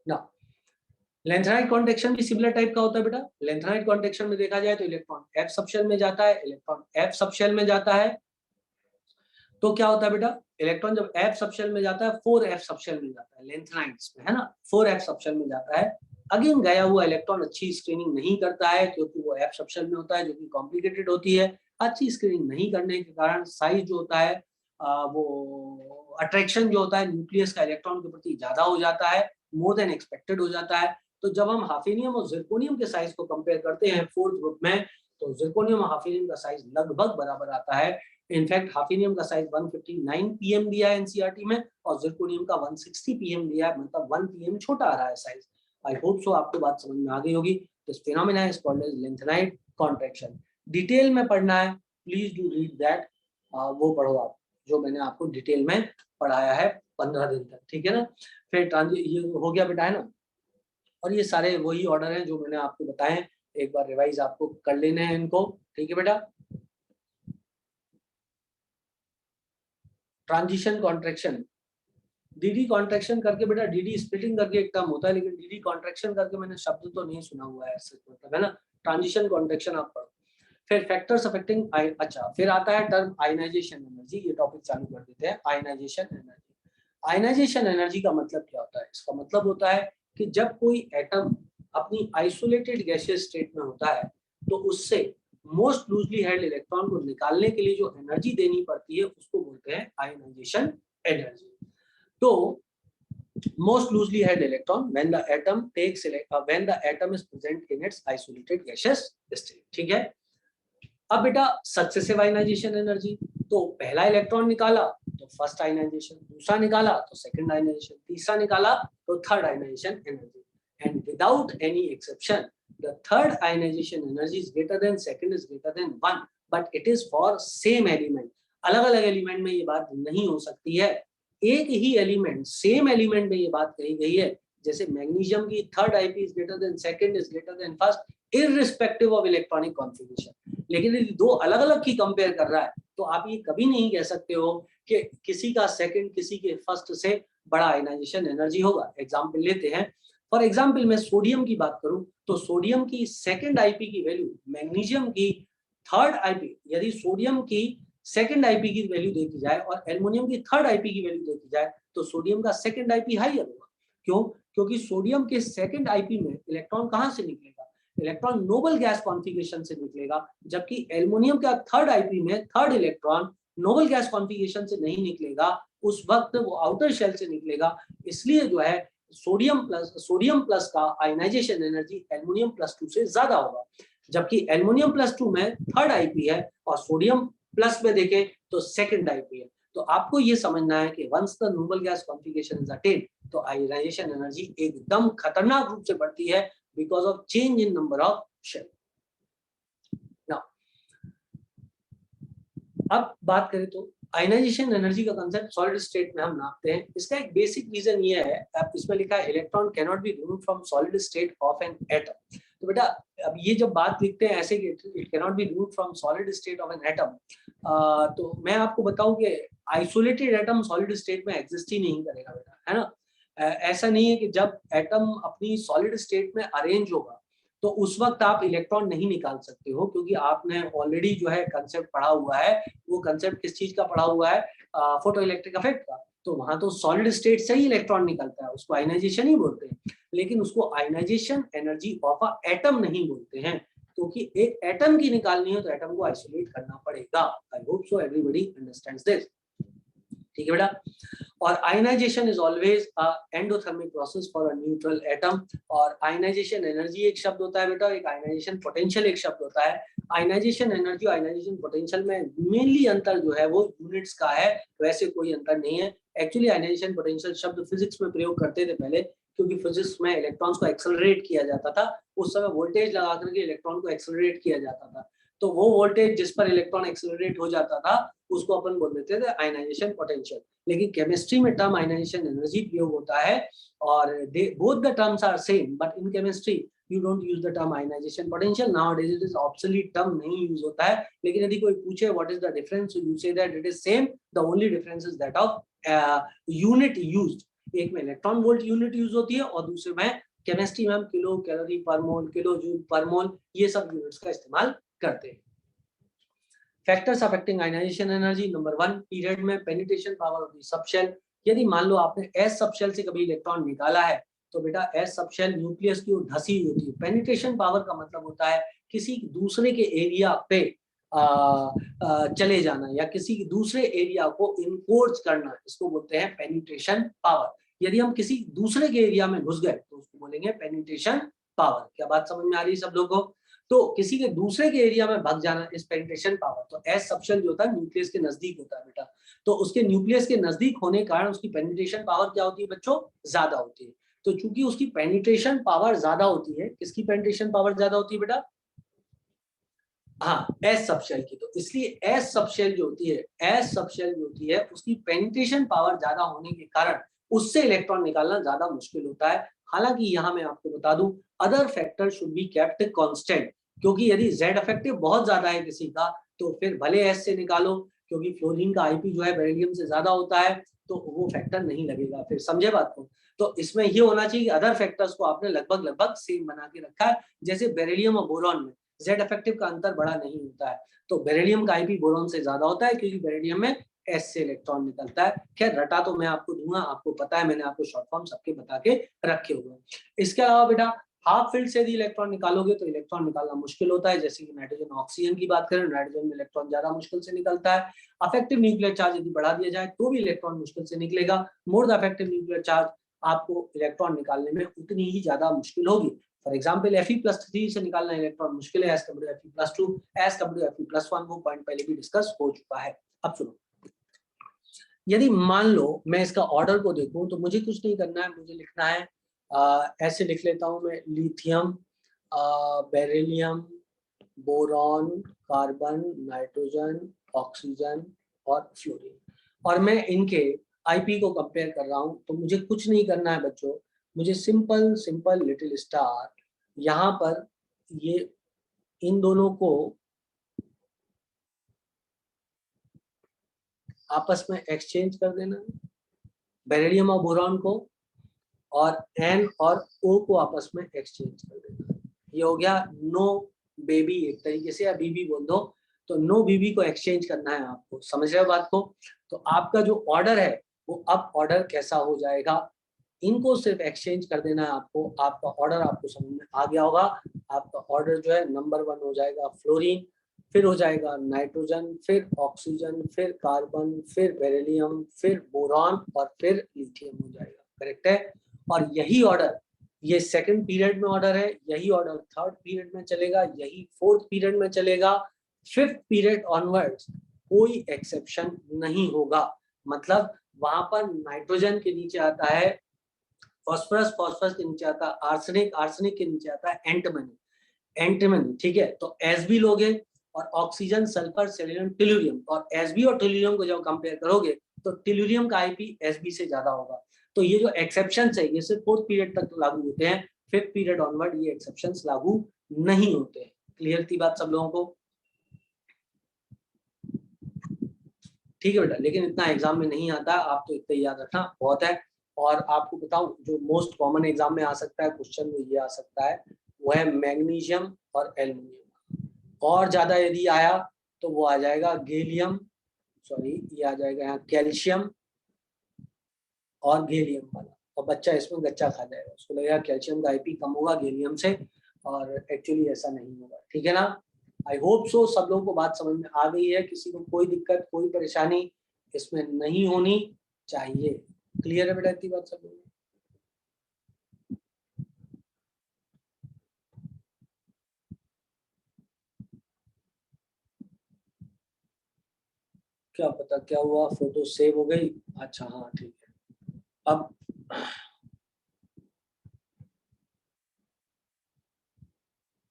Speaker 1: ना लेंथेनाइड कॉन्ट्रैक्शन भी सिमिलर टाइप का होता है बेटा। लेंथेनाइड कॉन्ट्रैक्शन में देखा जाए तो इलेक्ट्रॉन एफ सबशेल में जाता है, इलेक्ट्रॉन एफ सबशेल में जाता है तो क्या होता है बेटा, इलेक्ट्रॉन जब एफ सबशेल में जाता है 4f सबशेल में जाता है लेंथेनाइड्स में, है ना, 4f सबशेल में जाता है। अगेन गया हुआ इलेक्ट्रॉन अच्छी स्क्रीनिंग नहीं करता है क्योंकि वो एफ सबशेल में होता है जो कि कॉम्प्लिकेटेड होती है। अच्छी स्क्रीनिंग नहीं करने के कारण साइज जो होता है वो अट्रैक्शन जो होता है न्यूक्लियस का इलेक्ट्रॉन के प्रति ज्यादा हो जाता है, मोर देन एक्सपेक्टेड हो जाता है। तो जब हम हाफिनियम और जिरकोनियम के साइज को कंपेयर करते हैं फोर्थ ग्रुप में, तो जिरकोनियम और हाफिनियम का साइज लगभग बराबर आता है। इनफैक्ट हाफिनियम का साइज 159 पीएम दिया है एनसीईआरटी में और जिरकोनियम का 160 पीएम दिया है, मतलब 1 पीएम छोटा आ रहा है साइज। आई होप सो आपको बात समझ में आ गई होगी। This phenomena is called as lanthanide contraction. Detail में पढ़ना है, प्लीज डू रीड दैट, वो पढ़ो आप जो मैंने आपको डिटेल में पढ़ाया है 15 दिन तक, ठीक है ना। फिर ये हो गया बेटा, है ना। और ये सारे वही ऑर्डर हैं जो मैंने आपको बताए, एक बार रिवाइज आपको कर लेने हैं इनको, ठीक है बेटा। ट्रांजिशन कॉन्ट्रैक्शन, डीडी कॉन्ट्रैक्शन करके बेटा, डीडी स्प्लिटिंग करके एक टर्म होता है, लेकिन डीडी कॉन्ट्रैक्शन करके मैंने शब्द तो नहीं सुना हुआ है ऐसे, मतलब, है ना। ट्रांजिशन कॉन्ट्रैक्शन आप पढ़ो। फिर फैक्टर्स अफेक्टिंग, अच्छा फिर आता है टर्म आयनाइजेशन एनर्जी। ये टॉपिक चालू कर देते हैं, आयनाइजेशन एनर्जी। आयनाइजेशन एनर्जी का मतलब क्या होता है, इसका मतलब होता है कि जब कोई एटम अपनी आइसोलेटेड गैसियस स्टेट में होता है तो उससे मोस्ट लूजली हेल्ड इलेक्ट्रॉन को निकालने के लिए जो एनर्जी देनी पड़ती है उसको बोलते हैं आयनाइजेशन एनर्जी। तो most loosely held electron when the atom is present in its isolated gaseous state, ठीक है। अब बेटा सक्सेसिव आयनाइजेशन एनर्जी, तो पहला इलेक्ट्रॉन निकाला तो फर्स्ट आयनाइजेशन, दूसरा निकाला तो सेकंड आयनाइजेशन, तीसरा निकाला तो third ionization energy, and without any exception the third ionization energy is greater than second is greater than 1, but it is for same element। अलग अलग एलिमेंट में ये बात नहीं हो सकती है, एक ही एलिमेंट सेम एलिमेंट में ये बात कही गई है। जैसे मैग्नीशियम की third IP is greater then second is greater then first irrespective of electronic configuration. लेकिन यदि दो अलग अलग की कंपेयर कर रहा है तो आप ये कभी नहीं कह सकते हो कि किसी का सेकंड किसी के फर्स्ट से बड़ा आयनाइजेशन एनर्जी होगा। एग्जांपल लेते हैं, फॉर एग्जांपल मैं सोडियम की बात करूं तो सोडियम की सेकंड आईपी की वैल्यू मैग्नीशियम की थर्ड आईपी, यदि सोडियम की सेकंड आईपी की वैल्यू देखी जाए और एल्युमिनियम की थर्ड आईपी की वैल्यू देखी जाए तो सोडियम का सेकंड आईपी हाईयर होगा। क्यों? क्योंकि सोडियम के सेकंड आईपी में इलेक्ट्रॉन कहां से निकलेगा, इलेक्ट्रॉन नोबल गैस कॉन्फ़िगरेशन से निकलेगा, जबकि एल्युमिनियम का थर्ड आईपी में third electron Nobel gas configuration से नहीं निकलेगा, उस वक्त वो आउटर शेल से निकलेगा। इसलिए जो है सोडियम प्लस का आयनाइजेशन एनर्जी एल्युमिनियम प्लस 2 से ज्यादा होगा, जबकि एल्युमिनियम प्लस 2 में थर्ड आईपी है और सोडियम प्लस में देखें तो सेकंड आईपी है। तो आपको ये समझना है कि once the noble gas configuration is attained तो आयनाइजेशन एनर्जी एकदम खतरनाक रूप से बढ़ती है because of change in number of shell. Now अब बात करें तो आयनाइजेशन एनर्जी का कंसेप्ट सॉलिड स्टेट में हम नापते हैं। इसका एक बेसिक रीजन ये है, अब इसमें लिखा है electron can not be removed from solid state of an atom. तो बेटा अब ये जब बात लिखते हैं ऐसे कि it can not be removed from solid state of an atom, तो मैं आपको बताऊं कि आइसोलेटेड एटम सॉलिड स्टेट में एग्जिस्ट ही नहीं करेगा बेटा, है ना। ऐसा नहीं है कि जब एटम अपनी सॉलिड स्टेट में अरेंज होगा तो उस वक्त आप इलेक्ट्रॉन नहीं निकाल सकते हो, क्योंकि आपने ऑलरेडी जो है कंसेप्ट पढ़ा हुआ है। वो कंसेप्ट किस चीज का पढ़ा हुआ है, फोटो इलेक्ट्रिक इफेक्ट का। तो वहां तो सॉलिड स्टेट से ही इलेक्ट्रॉन निकलता है, उसको आयनाइजेशन ही बोलते हैं, लेकिन उसको ionization energy of a atom नहीं बोलते हैं, क्योंकि एक एटम की निकालनी है तो एटम को आइसोलेट करना पड़ेगा। I hope so everybody understands this, ठीक है बेटा। और ionization is always a endothermic process for a neutral atom. और आयनाइजेशन एनर्जी एक शब्द होता है बेटा, एक आयनाइजेशन पोटेंशियल एक शब्द होता है। आयनाइजेशन एनर्जी और आयनाइजेशन पोटेंशियल में मेनली अंतर जो है वो यूनिट्स का है, वैसे कोई अंतर नहीं है। एक्चुअली आयनाइजेशन पोटेंशियल शब्द फिजिक्स में प्रयोग करते थे पहले, क्योंकि फिजिक्स में इलेक्ट्रॉन्स को एक्सेलरेट किया जाता था, उस समय वोल्टेज लगा करके इलेक्ट्रॉन को एक्सेलरेट किया जाता था। तो वो वोल्टेज जिस पर इलेक्ट्रॉन एक्सेलरेट हो जाता था उसको अपन बोल देते थे आयनाइजेशन पोटेंशियल। लेकिन केमिस्ट्री में टर्म आयनाइजेशन एनर्जी प्रयोग होता है और both the terms are same, but in chemistry you don't use the term ionization potential. Nowadays it is obsolete term, नहीं यूज होता है। लेकिन यदि कोई पूछे what is the difference, so you say that it is same. The only difference is that of unit used. एक में electron volt unit use होती है और दूसरे में केमिस्ट्री में हम किलो कैलोरी पर मोल, किलो जूल पर मोल, ये सब यूनिट्स का इस्तेमाल करते हैं। Factors affecting ionization energy, number 1 period में penetration power of the subshell. यदि मान लो आपने एस सबशेल से कभी इलेक्ट्रॉन निकाला है तो बेटा एस सबशेल न्यूक्लियस की ओर धसी हुई होती है। पेनिट्रेशन पावर का मतलब होता है किसी दूसरे के एरिया पे चले जाना या किसी दूसरे एरिया को इनकोर्स करना, इसको बोलते हैं पेनिट्रेशन पावर। यदि हम किसी दूसरे के एरिया में घुस गए तो उसको बोलेंगे पेनिट्रेशन पावर। क्या बात समझ में आ रही है सब लोगों को? तो किसी के दूसरे के एरिया में भाग जाना इस पेनिट्रेशन पावर। तो एस सबशेल जो होता है न्यूक्लियस के नजदीक होता है बेटा, तो उसके न्यूक्लियस के नजदीक होने के कारण उसकी पेनिट्रेशन पावर क्या होती है बच्चों? ज्यादा होती है। तो चूंकि उसकी पेनिट्रेशन पावर ज्यादा होती है, किसकी पेनिट्रेशन पावर ज्यादा होती है बेटा? हाँ, एस सबशेल की। तो इसलिए एस सबशेल जो होती है, एस सबशेल जो होती है उसकी पेनिट्रेशन पावर ज्यादा होने के कारण उससे इलेक्ट्रॉन निकालना ज्यादा मुश्किल होता है। हालांकि यहाँ मैं आपको बता दूं other factor should be kept constant, क्योंकि यदि जेड इफेक्टिव बहुत ज्यादा है किसी का तो फिर भले एस से निकालो, क्योंकि फ्लोरीन का आईपी जो है बेरिलियम से ज्यादा होता है तो वो फैक्टर नहीं लगेगा। फिर समझे बात को? तो इसमें ये होना चाहिए कि अदर फैक्टर्स को आपने लगभग लगभग सेम बना के रखा है। जैसे बेरिलियम और बोरॉन में जेड इफेक्टिव का अंतर बड़ा नहीं होता है, तो बेरिलियम का आईपी बोरॉन से ज्यादा होता है क्योंकि बेरिलियम में एस से इलेक्ट्रॉन निकलता है। खैर रटा तो मैं आपको दूंगा, आपको पता है, मैंने आपको शॉर्ट फॉर्म सबके बता के रखे हुए हैं। इसके अलावा बेटा हाफ फील्ड से यदि इलेक्ट्रॉन निकालोगे तो इलेक्ट्रॉन निकालना मुश्किल होता है। जैसे कि नाइट्रोजन ऑक्सीजन की बात करें, नाइट्रोजन में इलेक्ट्रॉन ज्यादा मुश्किल से निकलता है। अफेक्टिव न्यूक्लियर चार्ज यदि बढ़ा दिया जाए तो भी इलेक्ट्रॉन मुश्किल से निकलेगा। More the affective nuclear charge आपको इलेक्ट्रॉन निकालने में उतनी ही ज्यादा मुश्किल होगी। फॉर एग्जाम्पल Fe+3 से निकालना इलेक्ट्रॉन मुश्किल है as compare to Fe+2, as compare to Fe+1, वो पॉइंट पहले भी डिस्कस हो चुका है। अब सुनो, यदि मान लो मैं इसका ऑर्डर को देखूं तो मुझे कुछ नहीं करना है, मुझे लिखना है ऐसे लिख लेता हूं मैं, lithium, beryllium, boron, carbon, nitrogen, oxygen और फ्लोरीन, और मैं इनके आईपी को कंपेयर कर रहा हूं। तो मुझे कुछ नहीं करना है बच्चों, मुझे सिंपल सिंपल लिटिल स्टार यहाँ पर ये इन दोनों को आपस में एक्सचेंज कर देना, बेरिलियम और बोरॉन को, और एन और ओ को आपस में एक्सचेंज कर देना। ये हो गया नो बेबी एक तरीके से, या बीबी बोल दो। तो नो बीबी को एक्सचेंज करना है आपको, समझ रहे हो बात को? तो आपका जो ऑर्डर है वो अब ऑर्डर कैसा हो जाएगा, इनको सिर्फ एक्सचेंज कर देना है आपको, आपका ऑर्डर आपको समझ में आ गया होगा। आपका ऑर्डर जो है नंबर 1 हो जाएगा फ्लोरीन, फिर हो जाएगा नाइट्रोजन, फिर ऑक्सीजन, फिर कार्बन, फिर बेरिलियम, फिर बोरॉन और फिर लिथियम हो जाएगा। करेक्ट है? और यही ऑर्डर, ये सेकंड पीरियड में ऑर्डर है, यही ऑर्डर थर्ड पीरियड में चलेगा, यही फोर्थ पीरियड में चलेगा, फिफ्थ पीरियड ऑनवर्ड्स कोई एक्सेप्शन नहीं होगा। मतलब वहां पर नाइट्रोजन के नीचे आता है फॉस्फोरस, फॉस्फोरस के नीचे आता है आर्सेनिक, आर्सेनिक के नीचे आता है एंटीमनी, एंटीमनी, ठीक है? तो Sb लोगे और ऑक्सीजन, सल्फर, सेलेनियम, टेलुरियम, और Sb और टेलुरियम को जब कंपेयर करोगे तो टेलुरियम का आईपी Sb से ज्यादा होगा। तो ये जो एक्सेप्शंस है ये सिर्फ फोर्थ पीरियड तक लागू होते हैं, फिफ्थ पीरियड ऑनवर्ड ये एक्सेप्शंस लागू नहीं होते हैं। क्लियर थी बात सब लोगों को? ठीक है बेटा, लेकिन इतना एग्जाम में नहीं आता, आप तो इतना याद रखना बहुत है। और आपको बताऊं जो मोस्ट कॉमन एग्जाम में आ सकता है क्वेश्चन, वो ये आ सकता है, वो है मैग्नीशियम और एल्युमिनियम। और ज्यादा यदि आया तो वो आ जाएगा गैलियम, सॉरी ये आ जाएगा यहाँ कैल्शियम और गैलियम वाला, और बच्चा इसमें गच्चा खा जाएगा, उसको लगेगा कैल्शियम का आईपी कम होगा गैलियम से, और एक्चुअली ऐसा नहीं होगा। ठीक है ना? आई होप सो सब लोगों को बात समझ में आ गई है। किसी को कोई दिक्कत, कोई परेशानी, इसमें नहीं होनी चाहिए। क्लियर है बेटा इतनी बात सब लोगों को? क्या पता क्या हुआ, फोटो सेव हो गई। अच्छा हाँ ठीक है। अब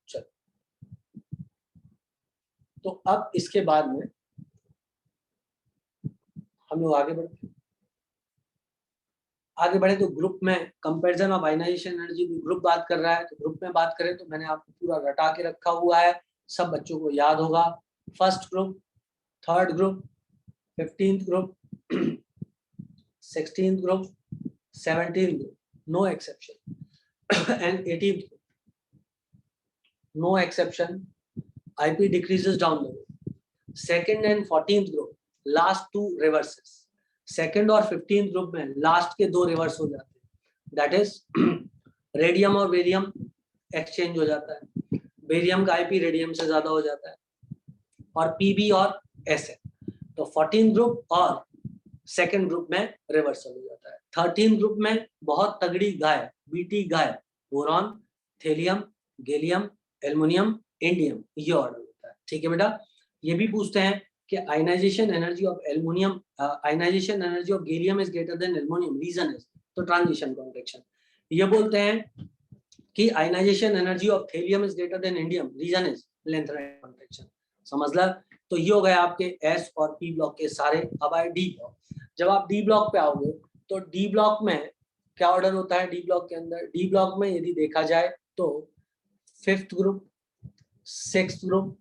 Speaker 1: चल, तो अब इसके बाद में हम लोग आगे बढ़ते, आगे बढ़े तो ग्रुप में comparison of ionization energy, group बात कर रहा है तो ग्रुप में बात करें तो मैंने आपको पूरा रटा के रखा हुआ है, सब बच्चों को याद होगा। First group, third group, 15th group, 16th group, 17th group, no exception and 18th group, no exception, IP decreases down the road. Second and 14th group, last two reverses. Second और 15th ग्रुप में last के दो reverse हो जाते हैं, that is radium और barium exchange हो जाता है, बेरियम का IP रेडियम से ज्यादा हो जाता है, और PB और SF। तो 14th ग्रुप और सेकेंड ग्रुप में रिवर्सल हो जाता है। 13th ग्रुप में बहुत तगड़ी गाय, BT गाय, boron, thallium, gallium, aluminium, indium, ये ऑर्डर होता है। ठीक है बेटा, ये भी पूछते हैं कि ionization energy of aluminium, ionization energy of gallium is greater than aluminium, reason is, तो ट्रांजिशन कॉन्ट्रैक्शन। ये बोलते हैं कि ionization energy of thallium is greater than indium, reason is length contraction. समझ ला? तो ये हो गए आपके S और P ब्लॉक के सारे। अब आए D ब्लॉक। जब आप D ब्लॉक पे आओगे तो D ब्लॉक में क्या ऑर्डर होता है? D ब्लॉक के अंदर, D ब्लॉक में यदि देखा जाए तो 5th group, 6th group,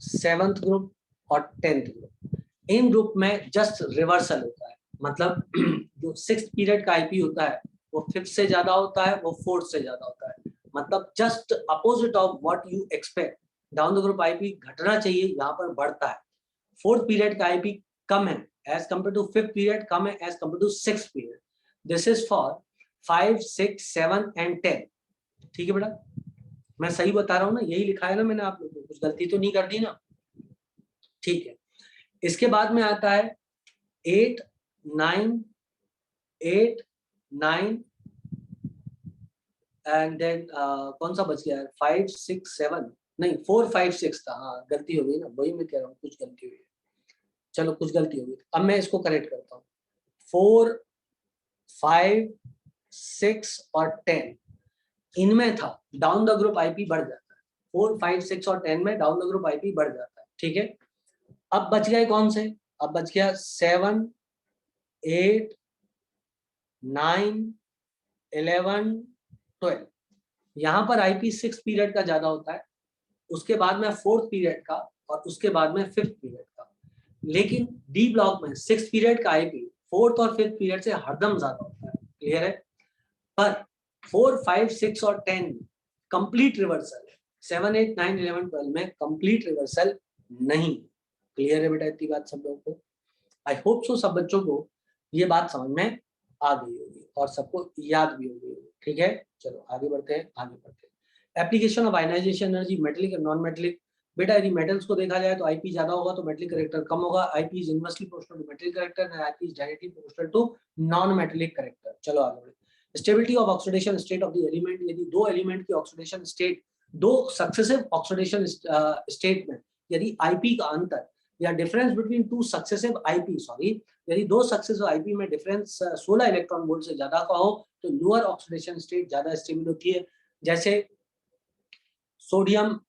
Speaker 1: 7th group और 10th ग्रुप, इन ग्रुप में जस्ट रिवर्सल होता है। मतलब जो 6th पीरियड का IP होता है वो 5th से ज्यादा होता है, वो 4th से ज्यादा होता है। मतलब just opposite of what you expect, down the group IP घटना चाहिए, यहाँ पर बढ़ता है। 4th पीरियड का IP कम है as compare to 5th period, कम है as compare to 6th period. This is for 5, 6, 7 and 10। ठीक है बेटा, मैं सही बता रहा हूँ ना? यही लिखा है ना मैंने आप लोगों को, कुछ गलती तो नहीं कर दी ना? ठीक है, इसके बाद में आता है 8, 9, 8, 9 एंड देन कौन सा बच गया है? 5, 6, 7, नहीं 4, 5, 6 था। हाँ गलती हो गई ना, वही मैं कह रहा हूँ, कुछ गलती हुई है। चलो कुछ गलती हो गई, अब मैं इसको करेक्ट करता हूँ। 4, 5, 6 और 10 इनमें था डाउन द ग्रुप IP बढ़ जाता है। 4, 5, 6 और 10 में डाउन द ग्रुप IP बढ़ जाता है। ठीक है, अब बच गए कौन से? अब बच गया 7, 8, 9, 11, 12। यहाँ पर IP 6 पीरियड का ज्यादा होता है, उसके बाद में 4th पीरियड का, और उसके बाद में 5th पीरियड का। लेकिन D ब्लॉक में 6th पीरियड का IP 4th और 5th पीरियड से हरदम ज्यादा होता है। क्लियर है? पर 4, 5, 6 और 10 कंप्लीट रिवर्सल है, 7, 8, 9, 11, 12 में कंप्लीट रिवर्सल नहीं। क्लियर है बेटा इतनी बात सब लोगों को? आई होप सो सब बच्चों को ये बात समझ में आ गई होगी और सबको याद भी हो गई होगी। ठीक है, चलो आगे बढ़ते हैं, आगे बढ़ते हैं। Application of ionization energy, metallic and non metallic. बेटा यदि मेटल्स को देखा जाए तो IP ज्यादा होगा तो मेटलिक करेक्टर कम होगा। IP is inversely proportional to metallic character and IP is directly proportional to non metallic character. चलो आगे बढ़े। Stability of oxidation state of the element, यदि दो एलिमेंट की ऑक्सीडेशन स्टेट, दो सक्सेसिव ऑक्सीडेशन स्टेट में यदि IP का अंतर या difference between two successive IP, sorry, यदि दो सक्सेसिव IP में डिफरेंस 16 इलेक्ट्रॉन वोल्ट से ज्यादा का हो तो लोअर ऑक्सीडेशन स्टेट ज्यादा स्टेबल होती है। जैसे सोडियम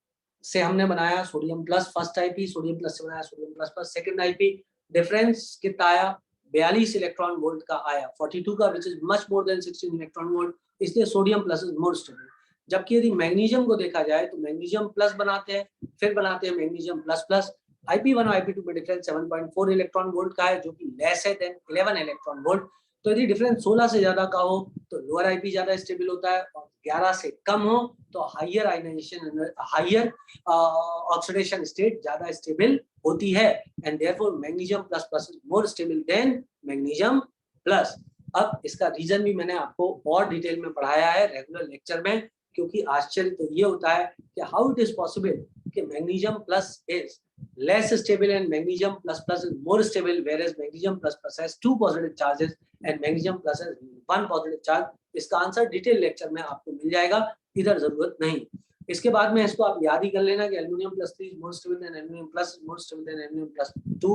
Speaker 1: से हमने बनाया sodium plus first IP, sodium plus से बनाया sodium plus plus second IP, difference कितना आया? 42 इलेक्ट्रॉन वोल्ट का आया, 42 का, which is much more than 16 electron volt, इसलिए sodium plus is more stable. जबकि यदि मैग्नीशियम को देखा जाए तो मैग्नीशियम प्लस बनाते हैं, फिर बनाते हैं मैग्नीशियम प्लस प्लस, IP1 और IP2 में डिफरेंस 7.4 इलेक्ट्रॉन वोल्ट का है, जो कि लेस है देन 11 इलेक्ट्रॉन वोल्ट। तो यदि डिफरेंस 16 से ज्यादा का हो तो लोअर IP ज्यादा स्टेबल होता है, और 11 से कम हो तो higher ionization, higher oxidation state ज्यादा स्टेबल होती है, and therefore magnesium plus plus is more stable than magnesium plus. अब इसका रीजन भी मैंने आपको और डिटेल में पढ़ाया है रेगुलर लेक्चर में, क्योंकि आश्चर्य तो ये होता है कि हाउ इट इज पॉसिबल कि magnesium plus is less stable and magnesium plus plus is more stable, whereas magnesium plus plus has 2 positive charges and magnesium plus has 1 positive charge. इसका आंसर डिटेल लेक्चर में आपको मिल जाएगा, इधर जरूरत नहीं। इसके बाद में इसको आप याद ही कर लेना कि aluminium plus 3 is more stable than aluminum plus, more stable than aluminum plus 2।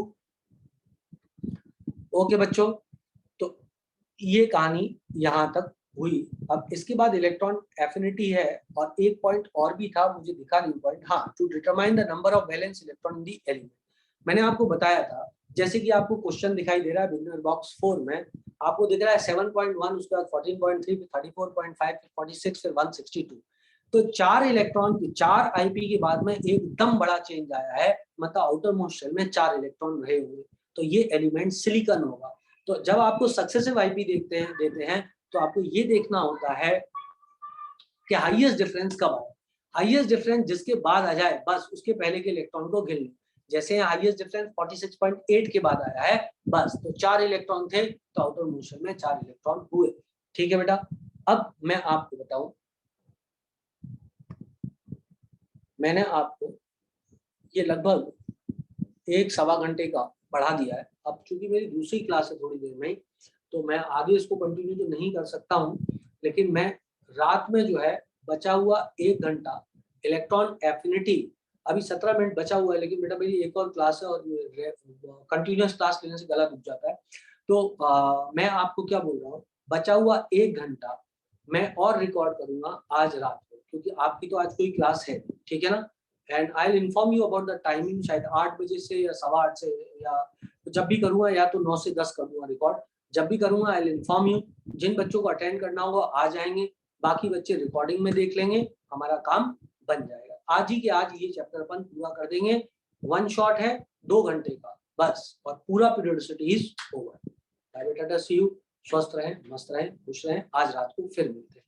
Speaker 1: Okay बच्चों, तो ये कहानी यहाँ तक हुई। अब इसके बाद इलेक्ट्रॉन एफिनिटी है, और एक पॉइंट और भी था, मुझे दिखा नहीं पॉइंट, हाँ, to determine the number of valence electron in the element. मैंने आपको बताया था, जैसे कि आपको क्वेश्चन दिखाई दे रहा है बिगिनर बॉक्स 4 में, आपको दिख रहा है 7.1, उसके बाद 14.3, फिर 34.5, फिर 46, फिर 162। तो 4 इलेक्ट्रॉन की 4 आईपी के बाद में एकदम बड़ा चेंज आया है, मतलब आउटर मोस्ट शेल में 4 इलेक्ट्रॉन रहे हुए, तो ये एलिमेंट सिलिकॉन होगा। तो जब आपको सक्सेसिव आईपी देते हैं तो आपको ये देखना होता है कि हाईएस्ट डिफरेंस कब आए। हाईएस्ट डिफरेंस जिसके बाद आ जाए, बस उसके पहले के इलेक्ट्रॉन को गिन लो। जैसे हाईएस्ट डिफरेंस 46.8 के बाद आया है, बस तो 4 इलेक्ट्रॉन थे, तो आउटर मोशन में 4 इलेक्ट्रॉन हुए। ठीक है बेटा, अब मैं आपको बताऊं, मैंने आपको ये लगभग 1-1.25 घंटे का पढ़ा दिया है। अब चूंकि मेरी दूसरी क्लास है थोड़ी देर में, तो मैं आगे इसको कंटिन्यू तो नहीं कर सकता हूँ, लेकिन मैं रात में जो है बचा हुआ 1 घंटा इलेक्ट्रॉन एफिनिटी, अभी 17 मिनट बचा हुआ है, लेकिन बेटा मेरी एक और क्लास है और कंटिन्यूअस क्लास लेने से गला दुख जाता है, तो मैं आपको क्या बोल रहा हूँ, बचा हुआ 1 घंटा मैं और रिकॉर्ड करूंगा आज रात को, क्योंकि आपकी तो आज कोई क्लास है, ठीक है ना। And I will inform you about the timing, शायद 8 बजे से या 8:15 से, या तो जब भी करूंगा, या तो 9 से 10 कर दूंगा रिकॉर्ड, जब भी करूंगा आई विल इन्फॉर्म यू। जिन बच्चों को अटेंड करना होगा आ जाएंगे, बाकी बच्चे रिकॉर्डिंग में देख लेंगे, हमारा काम बन जाएगा। आज ही के आज ये चैप्टर अपन पूरा कर देंगे, 1 शॉट है 2 घंटे का बस, और पूरा periodicity is over. See you, स्वस्थ रहें, मस्त रहें, खुश रहें, आज रात को फिर मिलते हैं।